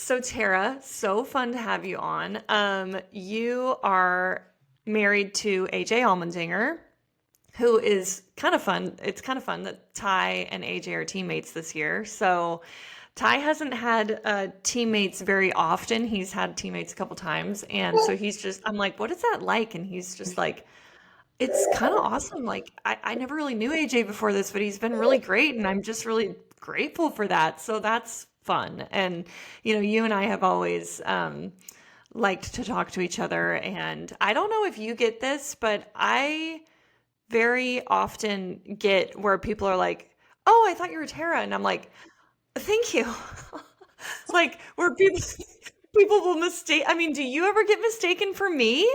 So Tara, so fun to have you on. You are married to AJ Allmendinger, who is kind of fun. It's kind of fun that Ty and AJ are teammates this year. So Ty hasn't had teammates very often. He's had teammates a couple times, and so he's just. I'm like, what is that like? And he's just like, it's kind of awesome. Like I never really knew AJ before this, but he's been really great, and I'm just really grateful for that. So that's fun. And you and I have always liked to talk to each other. And I don't know if you get this, but I very often get where people are like, "Oh, I thought you were Tara," and I'm like, "Thank you." Like where people will mistake. I mean, do you ever get mistaken for me?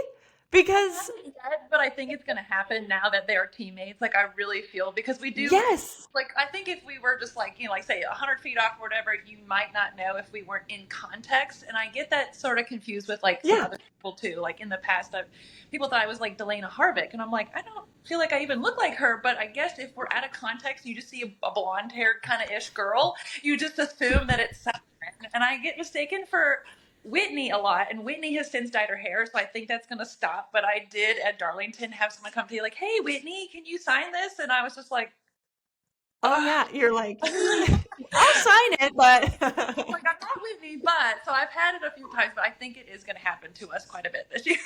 Because Not yet, but I think it's going to happen now that they are teammates. Like, I really feel because we do, yes. like, I think if we were just like, like, say 100 feet off or whatever, you might not know if we weren't in context. And I get that sort of confused with like some Yeah. other people too. Like, in the past, people thought I was like Delana Harvick. And I'm like, I don't feel like I even look like her. But I guess if we're out of context, you just see a blonde haired kind of ish girl, you just assume that it's Southern. And I get mistaken for Whitney a lot, and Whitney has since dyed her hair, so I think that's going to stop. But I did at Darlington have someone come to me like, "Hey, Whitney, can you sign this?" And I was just like, Oh yeah, you're like, I'll sign it, but like, I'm not Whitney, but so I've had it a few times, but I think it is going to happen to us quite a bit this year.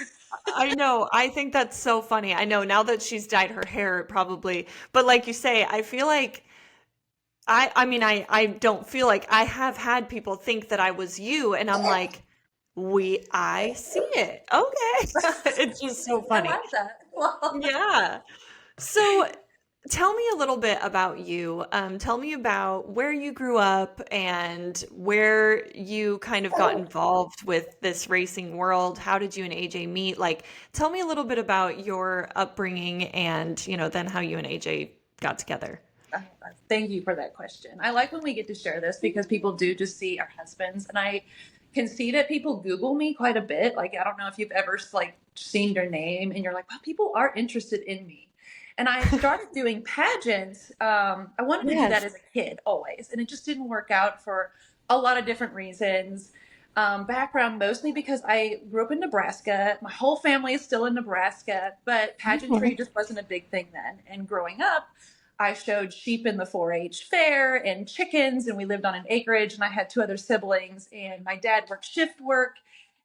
I know. I think that's so funny. I know now that she's dyed her hair, it probably, but like you say, I feel like I mean, I don't feel like I have had people think that I was you, and I'm like, I see it. Okay. It's just so I funny. like that. Well, Yeah. So tell me a little bit about you. Tell me about where you grew up and where you kind of got involved with this racing world. How did you and AJ meet? Like, tell me a little bit about your upbringing and, then how you and AJ got together. thank you for that question. I like when we get to share this because people do just see our husbands, and I can see that people Google me quite a bit. Like, I don't know if you've ever like seen your name and you're like, wow, people are interested in me. And I started doing pageants. I wanted to do that Yes. as a kid always, and it just didn't work out for a lot of different reasons. Background mostly because I grew up in Nebraska. My whole family is still in Nebraska, but pageantry Mhm. just wasn't a big thing then. And growing up, I showed sheep in the 4-H fair and chickens, and we lived on an acreage. And I had two other siblings, and my dad worked shift work,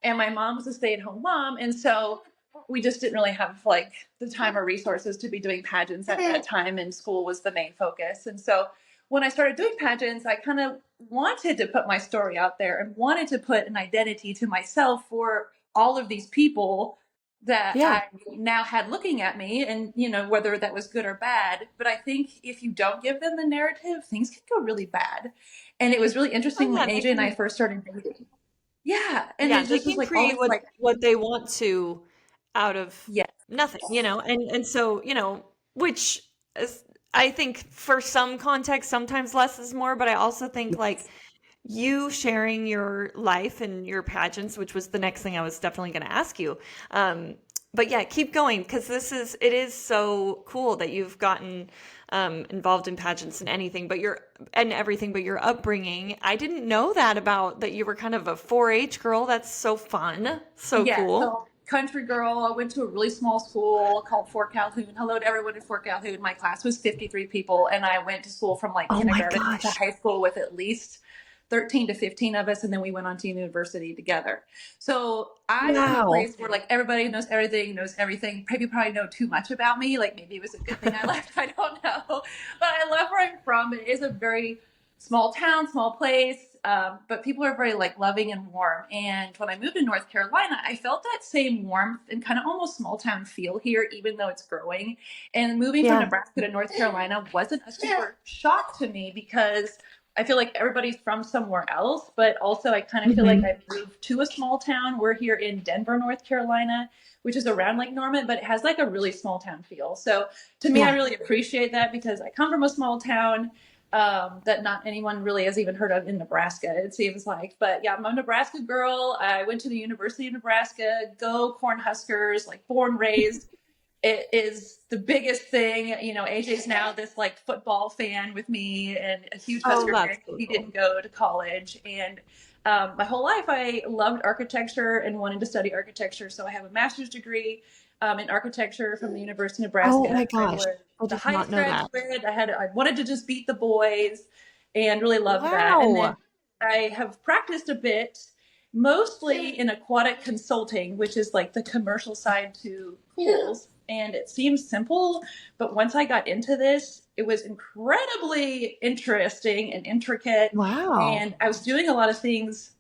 and my mom was a stay-at-home mom. And so we just didn't really have like the time or resources to be doing pageants at that time, and school was the main focus. And so when I started doing pageants, I kind of wanted to put my story out there and wanted to put an identity to myself for all of these people that Yeah. I now had looking at me, and whether that was good or bad. But I think if you don't give them the narrative, things can go really bad. And it was really Oh interesting when yeah, they AJ and I can first started dating. Yeah, and yeah, it they just was can like all create this like, what they want to out of yeah, nothing, and so, which is, I think for some context, sometimes less is more, but I also think like yes, you sharing your life and your pageants, which was the next thing I was definitely going to ask you. But yeah, keep going because it is so cool that you've gotten involved in pageants and everything, but your upbringing. I didn't know that about that you were kind of a 4-H girl. That's so fun, so yeah. cool. So country girl, I went to a really small school called Fort Calhoun. Hello to everyone in Fort Calhoun. My class was 53 people, and I went to school from like Oh my kindergarten to gosh. high school with at least 13 to 15 of us, and then we went on to university together. So I'm from a Wow. place where like everybody knows everything, knows everything. Maybe probably know too much about me. Like, maybe it was a good thing I left. I don't know, but I love where I'm from. It is a very small town, small place, but people are very like loving and warm. And when I moved to North Carolina, I felt that same warmth and kind of almost small town feel here, even though it's growing. And moving from Yeah. Nebraska to North Carolina wasn't a super shock to me because I feel like everybody's from somewhere else, but also I kind of feel like Hmm. I moved to a small town. We're here in Denver, North Carolina, which is around Lake Norman, but it has like a really small town feel. So to me, I Yeah. really appreciate that because I come from a small town that not anyone really has even heard of in Nebraska, it seems like. But yeah, I'm a Nebraska girl. I went to the University of Nebraska. Go Cornhuskers, like born, raised. It is the biggest thing. AJ's now this like football fan with me and a huge Oh, Husker that's fan. so He cool. didn't go to college. And my whole life I loved architecture and wanted to study architecture. So I have a master's degree in architecture from the University of Oh Nebraska. my I gosh. was I the did not highest know that. graduate. I wanted to just beat the boys and really loved that. And then Wow. I have practiced a bit, mostly in aquatic consulting, which is like the commercial side to pools. And it seems simple, but once I got into this, it was incredibly interesting and intricate. Wow. And I was doing a lot of things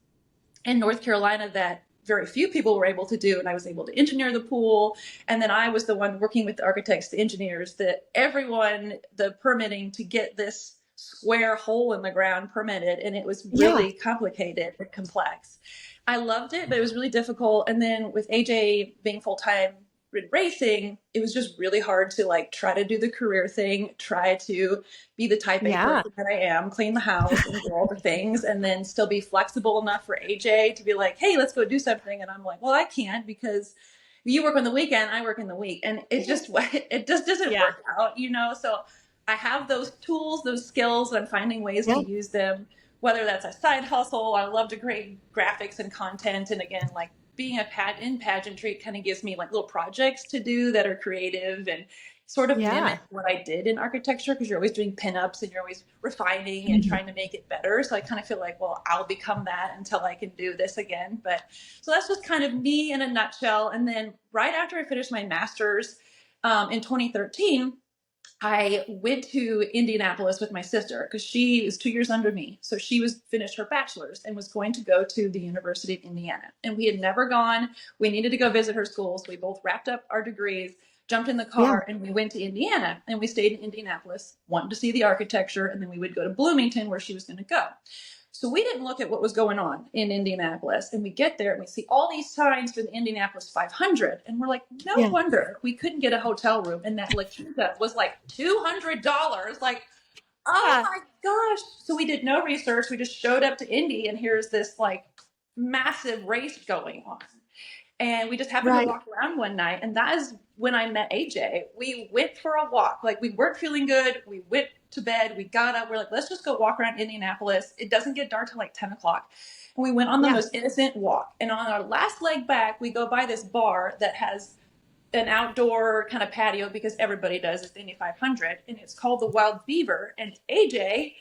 in North Carolina that very few people were able to do. And I was able to engineer the pool. And then I was the one working with the architects, the engineers, that everyone, the permitting to get this square hole in the ground permitted. And it was Yeah. really complicated and complex. I loved it, but it was really difficult. And then with AJ being full time in racing, it was just really hard to like try to do the career thing, try to be the type A Yeah. person that I am, clean the house and do all the things, and then still be flexible enough for AJ to be like, hey, let's go do something. And I'm like, well, I can't because you work on the weekend, I work in the week. And it just doesn't Yeah. work out, you know? So I have those tools, those skills, and I'm finding ways Yeah. to use them, whether that's a side hustle. I love to create graphics and content. And again, like being in pageantry, it kind of gives me like little projects to do that are creative and sort of Yeah. mimic what I did in architecture, because you're always doing pinups and you're always refining and Mhm. trying to make it better. So I kind of feel like, well, I'll become that until I can do this again. But so that's just kind of me in a nutshell. And then right after I finished my master's in 2013, I went to Indianapolis with my sister because she is 2 years under me. So she was finished her bachelor's and was going to go to the University of Indiana. And we had never gone. We needed to go visit her school. So we both wrapped up our degrees, jumped in the Yeah. car, and we went to Indiana. And we stayed in Indianapolis, wanted to see the architecture. And then we would go to Bloomington where she was going to go. So we didn't look at what was going on in Indianapolis. And we get there and we see all these signs for the Indianapolis 500. And we're like, no Yeah. wonder we couldn't get a hotel room. And that La Quinta was like $200. Like, oh Yeah. my gosh. So we did no research. We just showed up to Indy and here's this like massive race going on. And we just happened to Right. walk around one night. And that is when I met AJ. We went for a walk. Like we weren't feeling good. We went to bed. We got up. We're like, let's just go walk around Indianapolis. It doesn't get dark till like 10 o'clock. And we went on the Yeah. most innocent walk. And on our last leg back, we go by this bar that has an outdoor kind of patio because everybody does. It's the Indy 500. And it's called the Wild Beaver. And AJ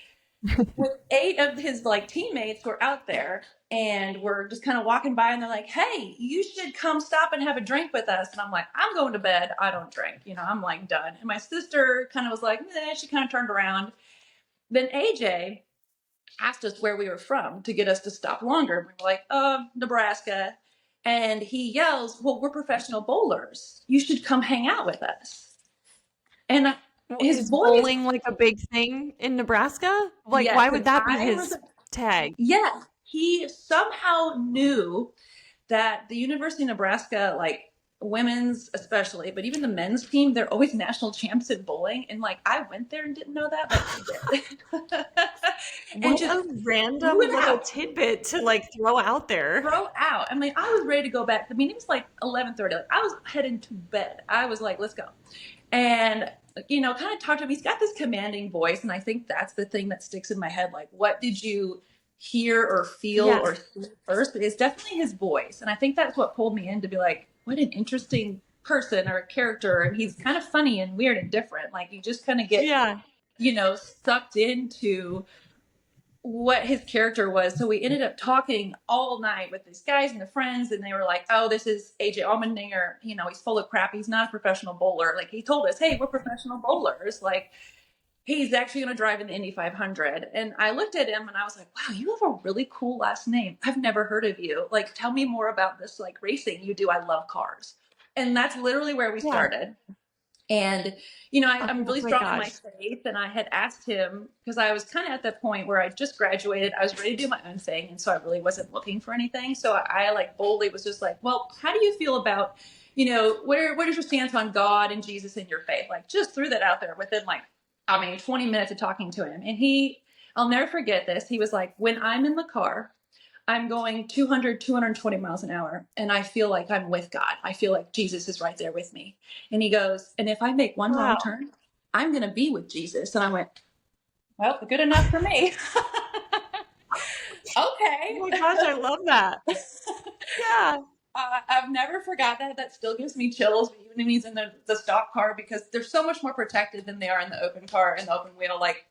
with 8 of his like teammates were out there, and we're just kind of walking by and they're like, hey, you should come stop and have a drink with us. And I'm like, I'm going to bed. I don't drink. You know, I'm like done. And my sister kind of was like, nah, she kind of turned around. Then AJ asked us where we were from to get us to stop longer. We were like, Nebraska. And he yells, well, we're professional bowlers. You should come hang out with us. And Well, his is voice, bowling like a big thing in Nebraska? Like, yes. why would And that be I was, his tag? yeah, he somehow knew that the University of Nebraska, like women's especially, but even the men's team, they're always national champs in bowling. And like I went there and didn't know that, but he did. And What just a threw random it little out, tidbit to like throw out there. throw out. I mean, I was ready to go back. I mean, it was like 11:30. Like I was heading to bed. I was like, let's go. And you know, kind of talk to him. He's got this commanding voice, and I think that's the thing that sticks in my head. Like, what did you hear or feel Yeah. or see first? But it's definitely his voice, and I think that's what pulled me in to be like, what an interesting person or a character. And he's kind of funny and weird and different. Like you just kind of get, Yeah. you know, sucked into what his character was. So we ended up talking all night with these guys and the friends, and they were like, oh, this is AJ Allmendinger. You know, he's full of crap. He's not a professional bowler. Like he told us, hey, we're professional bowlers. Like he's actually going to drive in the Indy 500. And I looked at him and I was like, wow, you have a really cool last name. I've never heard of you. Like, tell me more about this like racing you do. I love cars. And that's literally where we Yeah. started. And, you know, I'm Oh really my strong in my gosh. faith. And I had asked him, because I was kind of at that point where I just graduated. I was ready to do my own thing. And so I really wasn't looking for anything. So I like boldly was just like, well, how do you feel about, you know, what is your stance on God and Jesus and your faith? Like just threw that out there within like, I mean, 20 minutes of talking to him. And I'll never forget this. He was like, when I'm in the car, I'm going 200, 220 miles an hour, and I feel like I'm with God. I feel like Jesus is right there with me. And he goes, and if I make one Wow. wrong turn, I'm going to be with Jesus. And I went, well, good enough for me. Oh Okay. my gosh, I love that. Yeah. I've never forgot that. That still gives me chills, even if he's in the stock car, because they're so much more protected than they are in the open car and the open wheel. Like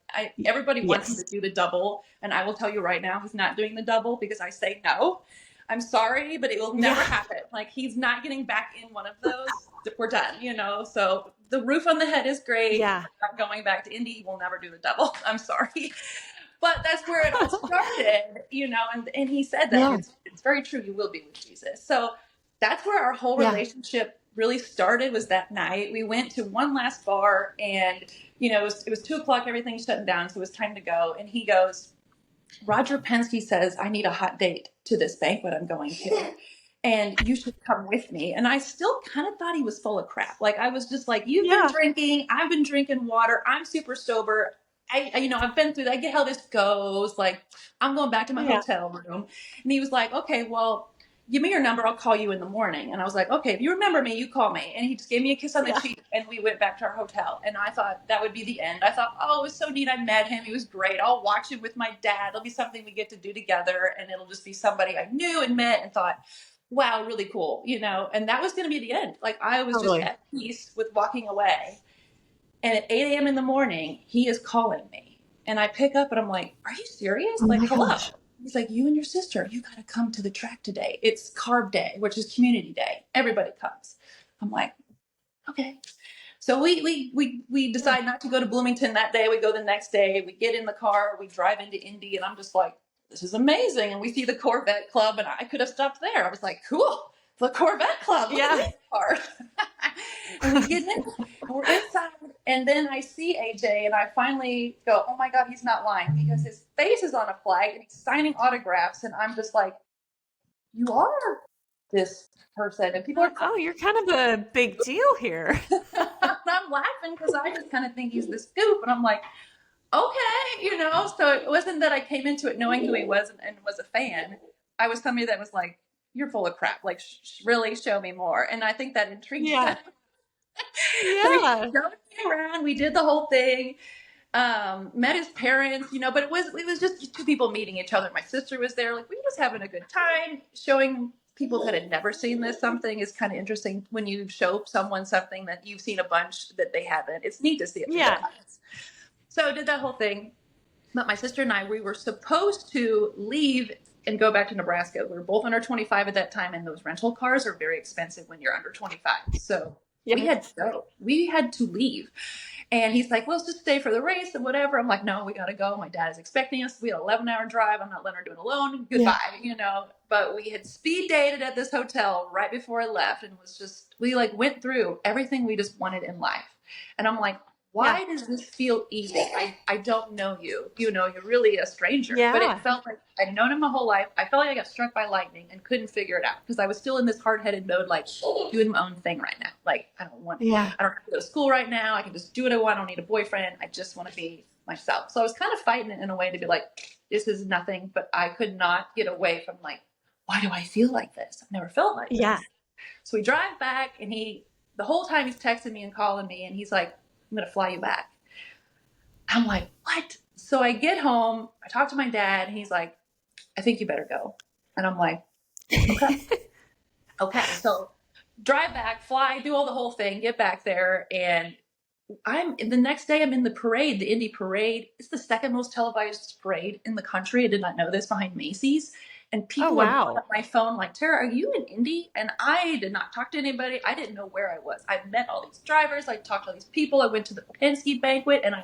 everybody wants him to Yes. do the double, and I will tell you right now, he's not doing the double because I say no. I'm sorry, but it will never Yeah. happen. Like he's not getting back in one of those. We're done, So the roof on the head is great. Yeah. We're not going back to Indy. We'll never do the double. I'm sorry. But that's where it all started, and he said that, and Yeah. it's very true. You will be with Jesus. So that's where our whole Yeah. relationship really started, was that night. We went to one last bar, and it was 2 o'clock, everything's shutting down, so it was time to go. And he goes, Roger Penske says I need a hot date to this banquet I'm going to, and you should come with me. And I still kind of thought he was full of crap. Like I was just like, you've been Yeah. drinking, I've been drinking water, I'm super sober. I've been through that. I get how this goes. Like, I'm going back to my Yeah. hotel room. And he was like, okay, well, give me your number. I'll call you in the morning. And I was like, okay, if you remember me, you call me. And he just gave me a kiss on the Yeah. cheek, and we went back to our hotel. And I thought that would be the end. I thought, oh, it was so neat. I met him. He was great. I'll watch him with my dad. It'll be something we get to do together. And it'll just be somebody I knew and met and thought, wow, really cool, And that was going to be the end. Like I was just Totally. at peace with walking away. And at 8 a.m. in the morning, he is calling me. And I pick up and I'm like, are you serious? Oh Like, my hello. gosh. He's like, you and your sister, you got to come to the track today. It's carb day, which is community day. Everybody comes. I'm like, okay. So we Yeah. decide not to go to Bloomington that day. We go the next day. We get in the car. We drive into Indy, and I'm just like, this is amazing. And we see the Corvette Club, and I could have stopped there. I was like, cool, the Corvette Club. Look at Yeah. these cars. And we get in, and we're inside, and then I see AJ, and I finally go, oh my God, he's not lying, because his face is on a flag, and he's signing autographs, and I'm just like, you are this person, and people are Oh, you're kind of a big deal here. I'm laughing because I just kind of think he's this goof, and I'm like, okay, So it wasn't that I came into it knowing who he was and was a fan. I was somebody that was like, you're full of crap. Like, really show me more. And I think that intrigued Yeah. him. So he Yeah. showed me around. We did the whole thing. Met his parents, but it was just two people meeting each other. My sister was there. Like, we were just having a good time. Showing people that had never seen this something is kind of interesting when you show someone something that you've seen a bunch that they haven't. It's neat to see it through Yeah. their eyes. So I did that whole thing. But my sister and I, we were supposed to leave and go back to Nebraska. We were both under 25 at that time, and those rental cars are very expensive when you're under 25. So we Yeah. had to go. We had to leave. And he's like, well, let's just stay for the race and whatever. I'm like, no, we got to go. My dad is expecting us. We had an 11-hour drive. I'm not letting her do it alone. Goodbye, But we had speed dated at this hotel right before I left. And it was just, we went through everything we just wanted in life. And I'm like, why does this feel easy? I don't know you. You're really a stranger. But it Yeah. felt like I'd known him my whole life. I felt like I got struck by lightning and couldn't figure it out because I was still in this hard-headed mode, like doing my own thing right now. Like, I don't Yeah. have to go to school right now. I can just do what I want. I don't need a boyfriend. I just want to be myself. So I was kind of fighting it in a way to be like, this is nothing, but I could not get away from like, why do I feel like this? I've never felt like Yeah. this. So we drive back, and the whole time he's texting me and calling me, and he's like, I'm going to fly you back. I'm like, what? So I get home, I talk to my dad, and he's like, I think you better go. And I'm like, okay. Okay. So drive back, fly, do all the whole thing, get back there. And the next day I'm in the parade, the Indy parade. It's the second most televised parade in the country. I did not know this, behind Macy's. And Oh, people are blowing wow. up my phone like, Tara, are you in Indy? And I did not talk to anybody. I didn't know where I was. I met all these drivers. I talked to all these people. I went to the Penske banquet, and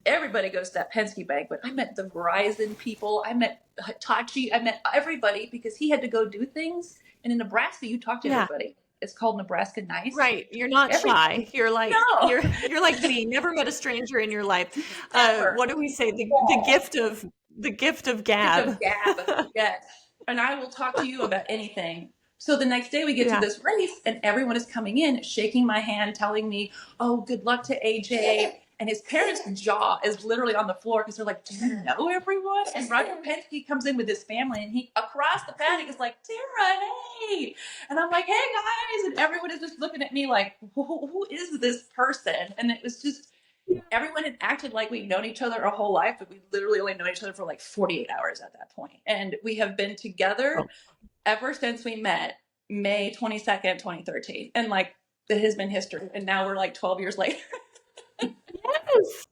everybody goes to that Penske banquet. I met the Verizon people. I met Hitachi. I met everybody because he had to go do things. And in Nebraska, you talk to Yeah. everybody. It's called Nebraska Nice. Right. You're not Everybody. shy. You're like No. you're like me. Never met a stranger in your life. Never. What do we say? The gift of Gift of gab. gab. Yes. And I will talk to you about anything. So the next day we get to Yeah. this race, and everyone is coming in, shaking my hand, telling me, oh, good luck to AJ. And his parents' jaw is literally on the floor because they're like, do you know everyone? And Roger Penske comes in with his family, and he, across the paddock, is like, Tara, hey. And I'm like, hey, guys. And everyone is just looking at me like, who is this person? And it was just, Everyone had acted like we'd known each other our whole life, but we literally only known each other for like 48 hours at that point. And we have been together ever since we met May 22nd, 2013. And like, it has been history. And now we're like 12 years later. Yes.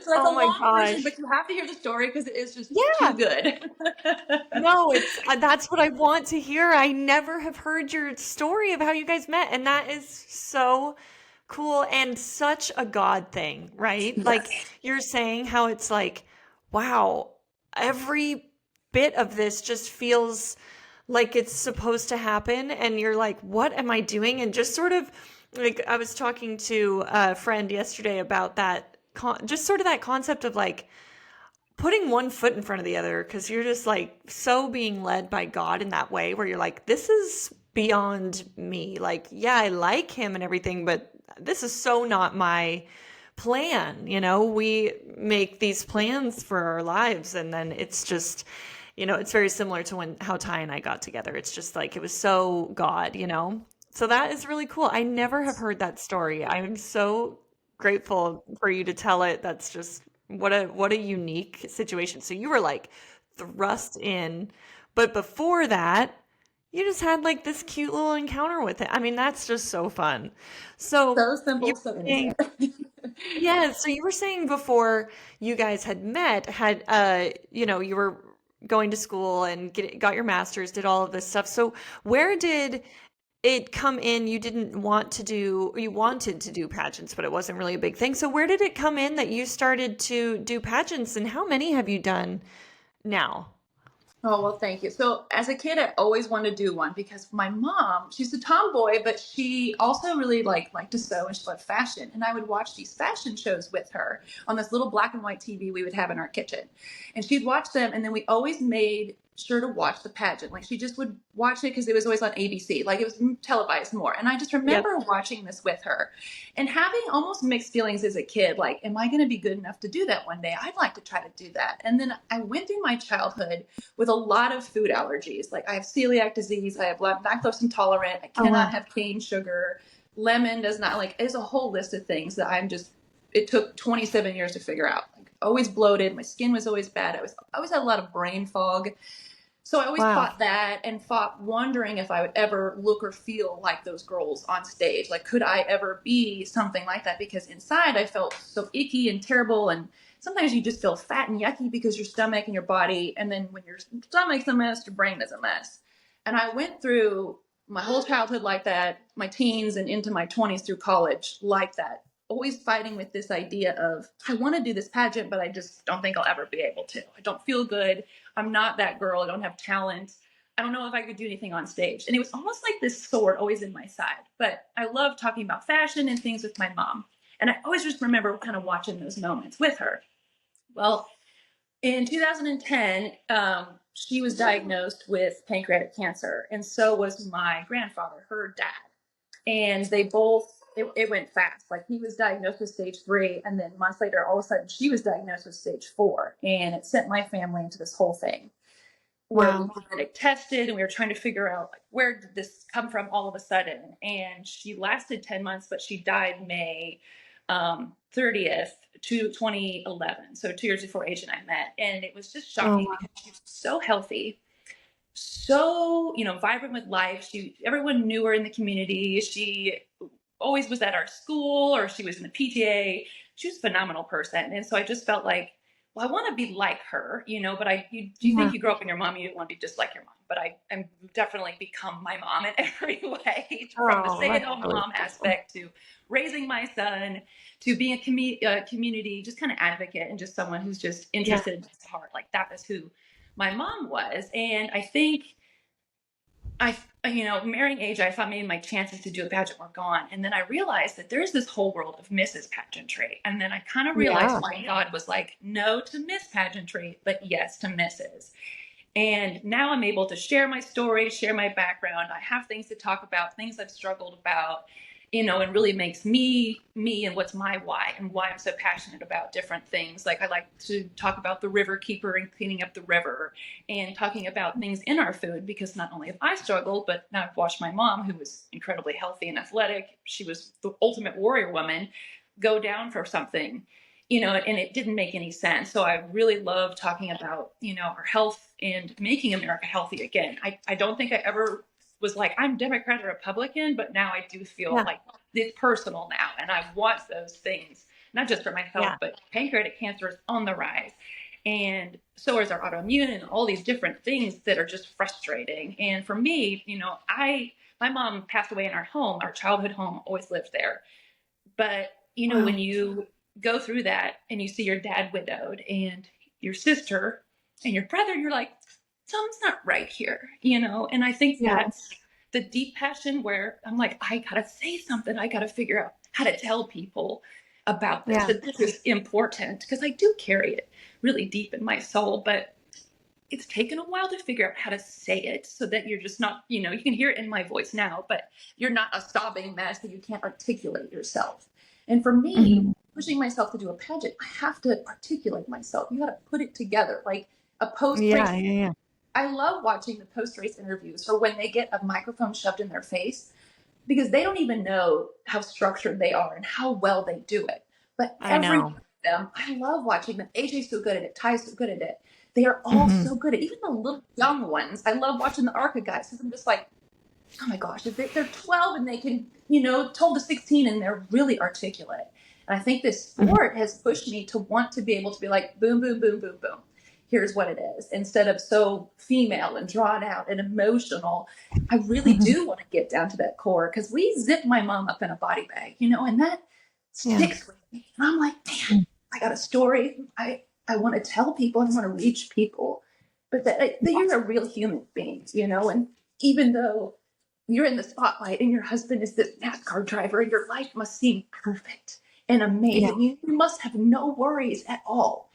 So that's a Oh my long version, gosh. but you have to hear the story because it is just too Yeah. good. No, it's that's what I want to hear. I never have heard your story of how you guys met, and that is so cool and such a God thing, right? Like Yes. you're saying how it's like, wow, every bit of this just feels like it's supposed to happen, and you're like, what am I doing? And just sort of like I was talking to a friend yesterday about that, just sort of that concept of like putting one foot in front of the other because you're just like so being led by God in that way where you're like, this is beyond me. Like, yeah, I like him and everything, but this is so not my plan. You know, we make these plans for our lives and then it's just, it's very similar to when how Ty and I got together. It's just like it was so God, you know? So that is really cool. I never have heard that story. I'm so grateful for you to tell it. That's just what a unique situation. So you were like thrust in, but before that, you just had like this cute little encounter with it. I mean, that's just so fun. So So you simple, so were saying, innocent. yeah, so you were saying before you guys had met, you were going to school and got your master's, did all of this stuff. So where did it come in? You wanted to do pageants, but it wasn't really a big thing. So where did it come in that you started to do pageants and how many have you done now? Oh, well, thank you. So, as a kid, I always wanted to do one because my mom, she's a tomboy, but she also really liked to sew and she loved fashion. And I would watch these fashion shows with her on this little black and white TV we would have in our kitchen. And she'd watch them, and then we always made sure to watch the pageant. Like she just would watch it because it was always on ABC. Like it was televised more. And I just Yep. remember watching this with her and having almost mixed feelings as a kid. Like, am I going to be good enough to do that one day? I'd like to try to do that. And then I went through my childhood with a lot of food allergies. Like I have celiac disease, I have lactose intolerant, I Oh cannot wow. have cane sugar, lemon does not, like there's a whole list of things that it took 27 years to figure out. Like always bloated, my skin was always bad. I always had a lot of brain fog. So I always Wow. fought that and fought wondering if I would ever look or feel like those girls on stage. Like, could I ever be something like that? Because inside I felt so icky and terrible. And sometimes you just feel fat and yucky because your stomach and your body. And then when your stomach's a mess, your brain is a mess. And I went through my whole childhood like that, my teens and into my 20s through college like that. Always fighting with this idea of, I want to do this pageant, but I just don't think I'll ever be able to. I don't feel good. I'm not that girl. I don't have talent. I don't know if I could do anything on stage. And it was almost like this sword always in my side. But I love talking about fashion and things with my mom. And I always just remember kind of watching those moments with her. Well, in 2010, she was diagnosed with pancreatic cancer. And so was my grandfather, her dad. And they both, it went fast. Like he was diagnosed with stage 3. And then months later, all of a sudden, she was diagnosed with stage 4. And it sent my family into this whole thing where we Wow. were getting tested and we were trying to figure out like where did this come from all of a sudden. And she lasted 10 months, but she died May 30th to 2011, so 2 years before AJ and I met. And it was just Oh shocking wow. because she was so healthy, so vibrant with life. Everyone knew her in the community. She always was at our school or she was in the PTA. She was a phenomenal person. And so I just felt like, well, I want to be like her, but you Yeah. think you grow up in your mom, you don't want to be just like your mom. But I'm definitely become my mom in every way, from the Oh, that's stay-at-home really mom beautiful. aspect to raising my son to being a community, just kind of advocate and just someone who's just Yeah. interested in his heart. Like that is who my mom was. And I think marrying AJ, I thought maybe my chances to do a pageant were gone. And then I realized that there's this whole world of Mrs. Pageantry. And then I kind of realized Yeah. why God was like, no to Miss Pageantry, but yes to Mrs. And now I'm able to share my story, share my background. I have things to talk about, things I've struggled about, and really makes me and what's my why and why I'm so passionate about different things. Like I like to talk about the river keeper and cleaning up the river and talking about things in our food because not only have I struggled, but now I've watched my mom, who was incredibly healthy and athletic. She was the ultimate warrior woman. go down for something, you know, and it didn't make any sense. So I really love talking about, you know, our health and making America healthy again. I don't think I ever was like, I'm Democrat or Republican, but now I do feel Yeah. like it's personal now. And I want those things, not just for my health, Yeah. but pancreatic cancer is on the rise. And so is our autoimmune and all these different things that are just frustrating. And for me, you know, my mom passed away in our home, our childhood home, always lived there. But, you know, when Wow. you go through that and you see your dad widowed and your sister and your brother, you're like, something's not right here, you know? And I think that's Yes. the deep passion where I'm like, I gotta say something. I gotta figure out how to tell people about this, Yeah. that this is important, because I do carry it really deep in my soul. But it's taken a while to figure out how to say it so that you're just not, you know, you can hear it in my voice now, but you're not a sobbing mess that you can't articulate yourself. And for me, Hmm. pushing myself to do a pageant, I have to articulate myself. You got to put it together like a post Yeah. race. Yeah. Yeah. I love watching the post race interviews or when they get a microphone shoved in their face because they don't even know how structured they are and how well they do it. But I every one know. of them, I love watching them. AJ's so good at it. Ty's so good at it. They are all Hmm. so good at it. Even the little young ones. I love watching the ARCA guys because I'm just like, oh my gosh, if they're 12 and they can, you know, 12 to 16 and they're really articulate. And I think this Hmm. sport has pushed me to want to be able to be like, boom, boom, boom, boom, boom. Here's what it is. Instead of so female and drawn out and emotional, I really Hmm. do want to get down to that core because we zipped my mom up in a body bag, you know, and that Yeah. sticks with me. And I'm like, man, I got a story. I want to tell people, I want to reach people, but that you're a real human being, you know, and even though you're in the spotlight and your husband is this NASCAR driver and your life must seem perfect and Yeah. amazing. You must have no worries at all.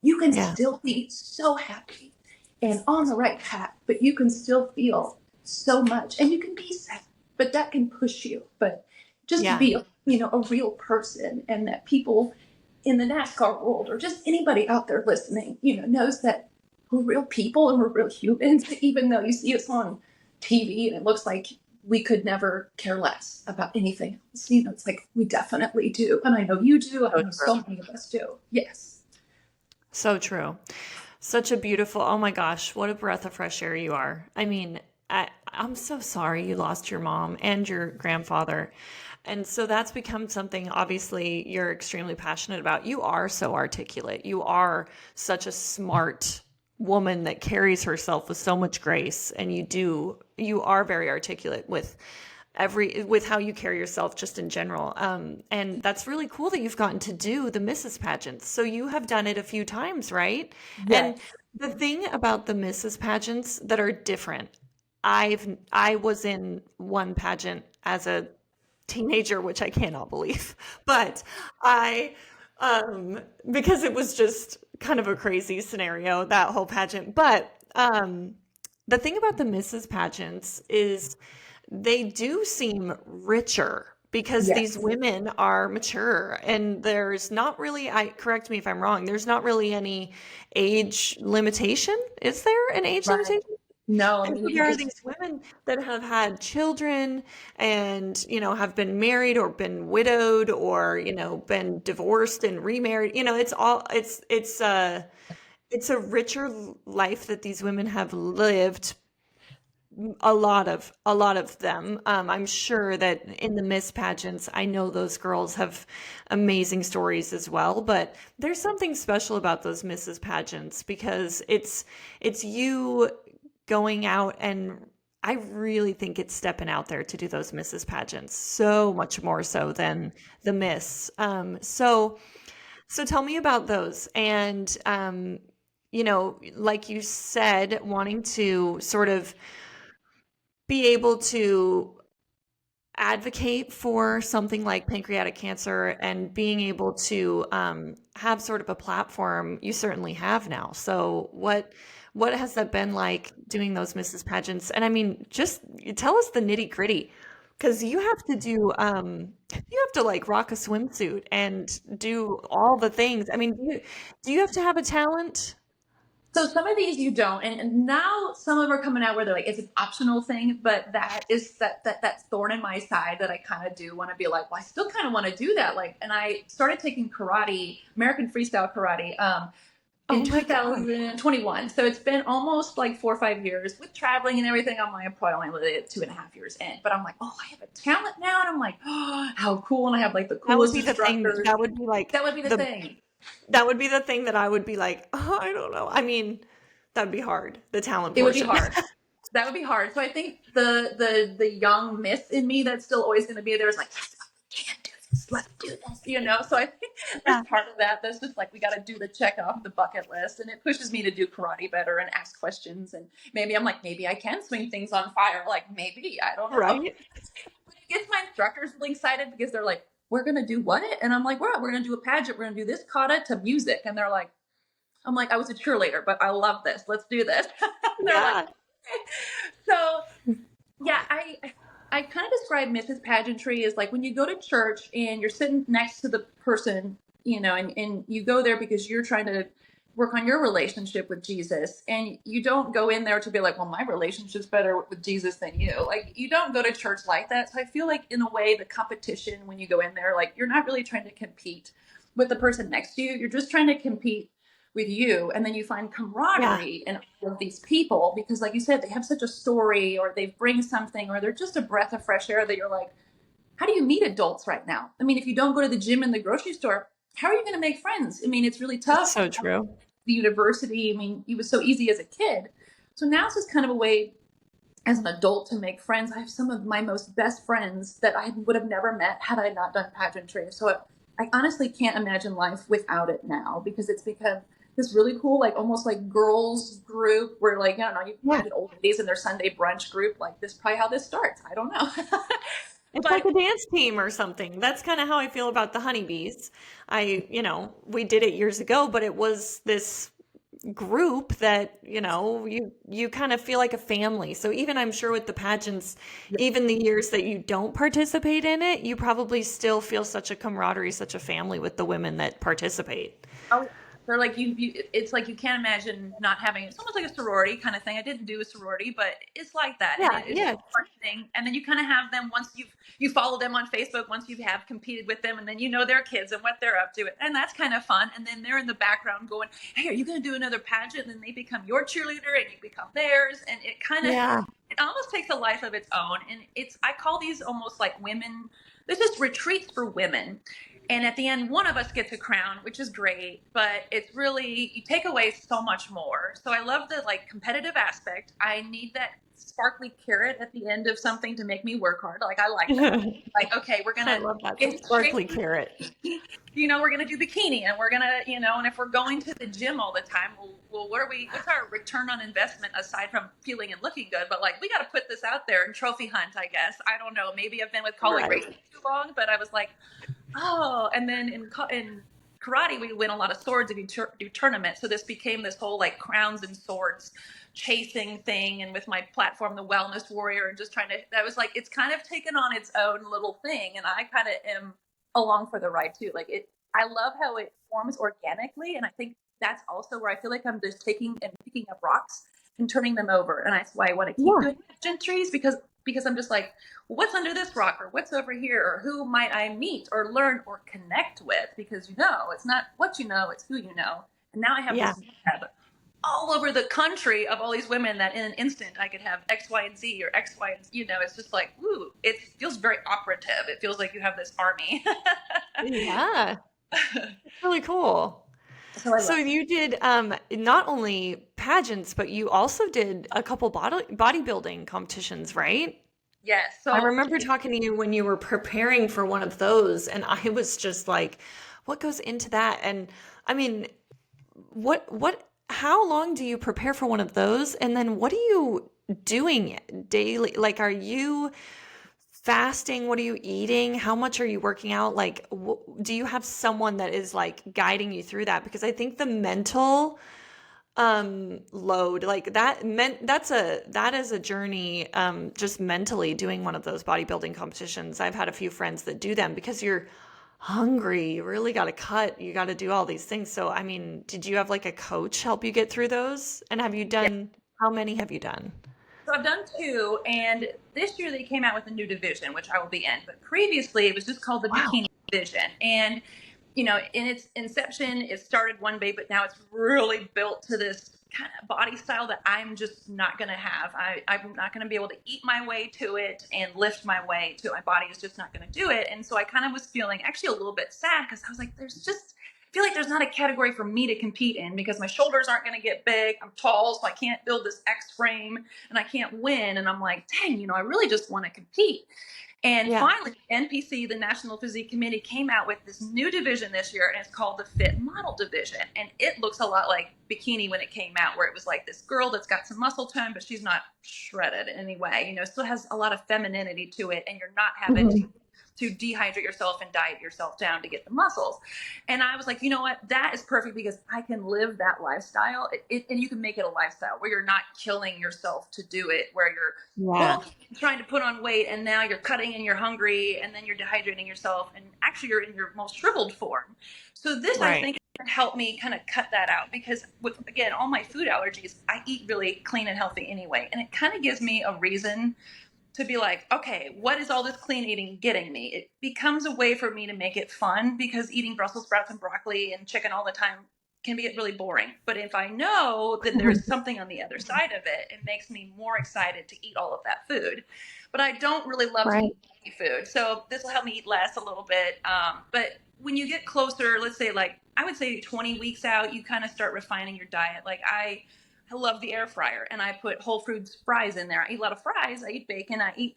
You can Yeah. still be so happy and on the right path, but you can still feel so much and you can be sad, but that can push you. But just to Yeah. be, you know, a real person and that people in the NASCAR world or just anybody out there listening, you know, knows that we're real people and we're real humans, even though you see us on TV and it looks like we could never care less about anything else. You know, it's like we definitely do. And I know you do. I So know true. so many of us do. Yes. So true. Such a beautiful, oh my gosh, what a breath of fresh air you are. I mean, I'm so sorry you lost your mom and your grandfather. And so that's become something obviously you're extremely passionate about. You are so articulate. You are such a smart woman that carries herself with so much grace. And you are very articulate with how you carry yourself just in general. And that's really cool that you've gotten to do the Mrs. pageants. So you have done it a few times, right? And Yes. the thing about the Mrs. pageants that are different, I was in one pageant as a teenager, which I cannot believe, but I because it was just kind of a crazy scenario, that whole pageant. But the thing about the Mrs. pageants is they do seem richer because these Yes. women are mature and there's not really, I correct me if I'm wrong, there's not really any age limitation. Is there an age Right. limitation? No, I And mean, so you there can are just, these women that have had children and, have been married or been widowed or, been divorced and remarried. It's a richer life that these women have lived, a lot of them. I'm sure that in the Miss pageants, I know those girls have amazing stories as well. But there's something special about those Mrs. pageants because it's you going out, and I really think it's stepping out there to do those Mrs. pageants so much more so than the Miss. So tell me about those, and like you said, wanting to sort of be able to advocate for something like pancreatic cancer and being able to have sort of a platform. You certainly have now. So what has that been like doing those Mrs. pageants? And I mean, just tell us the nitty gritty, because you have to like rock a swimsuit and do all the things. I mean, do you have to have a talent? So some of these you don't, and now some of them are coming out where they're like it's an optional thing, but that is that thorn in my side that I kind of do want to be like, well, I still kind of want to do that. Like, and I started taking karate, American freestyle karate, in Oh my God. 2021. So it's been almost like 4 or 5 years with traveling and everything. I'm like, I'm probably only 2.5 years in, but I'm like, oh, I have a talent now, and I'm like, oh, how cool, and I have like the That would coolest be the thing. instructors. That would be like That would be the the thing. that would be the thing that I would be like, oh, I don't know. I mean, that'd be hard, the talent It would be portion. hard. That would be hard. So I think the young myth in me that's still always going to be there is like, yes, we can do this. Let's do this. You know. So I think there's Yeah. part of that that's just like we got to do the check off the bucket list, and it pushes me to do karate better and ask questions. And maybe I'm like, maybe I can swing things on fire. Like maybe I don't know. Right? But it gets my instructors really excited because they're like, we're gonna do what? And I'm like, we're gonna do a pageant. We're gonna do this kata to music. And they're like, I'm like, I was a cheerleader, but I love this. Let's do this. They're like, Yeah. so yeah, I kind of describe Mrs. Pageantry as like when you go to church and you're sitting next to the person, you know, and you go there because you're trying to work on your relationship with Jesus, and you don't go in there to be like, well, my relationship's better with Jesus than you. Like, you don't go to church like that. So I feel like in a way the competition when you go in there, like you're not really trying to compete with the person next to you. You're just trying to compete with you, and then you find Yeah. camaraderie in all of these people because, like you said, they have such a story, or they bring something, or they're just a breath of fresh air that you're like, how do you meet adults right now? I mean, if you don't go to the gym and the grocery store, how are you going to make friends? I mean, it's really That's tough. so true. The university, I mean, it was so easy as a kid. So now it's just kind of a way as an adult to make friends. I have some of my most best friends that I would have never met had I not done pageantry. So I honestly can't imagine life without it now, because it's become this really cool, like almost like girls group where, like, I don't know, you Yeah. imagine old ladies in their Sunday brunch group. Like, this is probably how this starts. I don't know. It's like But a dance team or something. That's kind of how I feel about the honeybees. We did it years ago, but it was this group that, you kind of feel like a family. So even I'm sure with the pageants, even the years that you don't participate in it, you probably still feel such a camaraderie, such a family with the women that participate. oh, they're like it's like you can't imagine not having. It's almost like a sorority kind of thing. I didn't do a sorority, but it's like that, and Yeah, it's just yeah, a fun thing. And then you kind of have them once you follow them on Facebook, once you have competed with them, and then you know their kids and what they're up to, and that's kind of fun. And then they're in the background going, "Hey, are you going to do another pageant?" And then they become your cheerleader, and you become theirs, and it kind of yeah. it almost takes a life of its own. And I call these almost like women. This is retreats for women. And at the end, one of us gets a crown, which is great, but it's really, you take away so much more. So I love the like competitive aspect. I need that sparkly carrot at the end of something to make me work hard. Like, I like that. Like, okay, we're going I to love that. get The in shape. sparkly carrot. We're going to do bikini, and we're going to, and if we're going to the gym all the time, well, what's our return on investment aside from feeling and looking good? But like, we got to put this out there and trophy hunt, I guess. I don't know. Maybe I've been with colleague Right. racing too long, but I was like, oh, and then in karate, we win a lot of swords if you do tournaments. So this became this whole like crowns and swords chasing thing. And with my platform, the Wellness Warrior, and just trying to, that was like, it's kind of taken on its own little thing. And I kind of am along for the ride too. Like, I love how it forms organically. And I think that's also where I feel like I'm just taking and picking up rocks and turning them over. And that's why I want to keep Yeah. doing pageantries, because I'm just like, well, what's under this rock, or what's over here, or who might I meet or learn or connect with? Because it's not what you know, it's who you know. And now I have Yeah. this web all over the country of all these women that in an instant I could have X, Y, and Z, or X, Y, and Z. It's just like, ooh, it feels very operative. It feels like you have this army. Yeah. It's really cool. So I So love it. you did not only pageants, but you also did a couple bodybuilding competitions, right? Yes. I So remember talking to you when you were preparing for one of those, and I was just like, what goes into that? And I mean, how long do you prepare for one of those? And then what are you doing daily? Like, are you fasting? What are you eating? How much are you working out? Like, do you have someone that is like guiding you through that? Because I think the mental load like that is a journey, just mentally doing one of those bodybuilding competitions. I've had a few friends that do them because you're hungry. You really got to cut. You got to do all these things. So, I mean, did you have like a coach help you get through those? And have you done, how many have you done? So I've done two, and this year they came out with a new division, which I will be in. But previously, it was just called the Wow. bikini division. And in its inception, it started one way, but now it's really built to this kind of body style that I'm just not going to have. I'm not going to be able to eat my way to it and lift my way to it. My body is just not going to do it. And so I kind of was feeling actually a little bit sad because I was like, I feel like there's not a category for me to compete in because my shoulders aren't going to get big. I'm tall, so I can't build this X frame and I can't win. And I'm like, dang, I really just want to compete. And Yeah. finally, NPC, the National Physique Committee, came out with this new division this year, and it's called the Fit Model Division. And it looks a lot like bikini when it came out, where it was like this girl that's got some muscle tone, but she's not shredded anyway. Still has a lot of femininity to it, and you're not having Mhm. to dehydrate yourself and diet yourself down to get the muscles. And I was like, you know what? That is perfect because I can live that lifestyle. And you can make it a lifestyle where you're not killing yourself to do it, where you're Yeah. bulking, trying to put on weight, and now you're cutting and you're hungry, and then you're dehydrating yourself, and actually you're in your most shriveled form. So this, I Right. think, helped me kind of cut that out because with, again, all my food allergies, I eat really clean and healthy anyway. And it kind of gives me a reason to be like, okay, what is all this clean eating getting me? It becomes a way for me to make it fun because eating Brussels sprouts and broccoli and chicken all the time can get really boring. But if I know that there is something on the other side of it, it makes me more excited to eat all of that food. But I don't really love to Right. eat food. So this will help me eat less a little bit. But when you get closer, let's say like, I would say 20 weeks out, you kind of start refining your diet. Like I love the air fryer, and I put Whole Foods fries in there. I eat a lot of fries. I eat bacon. I eat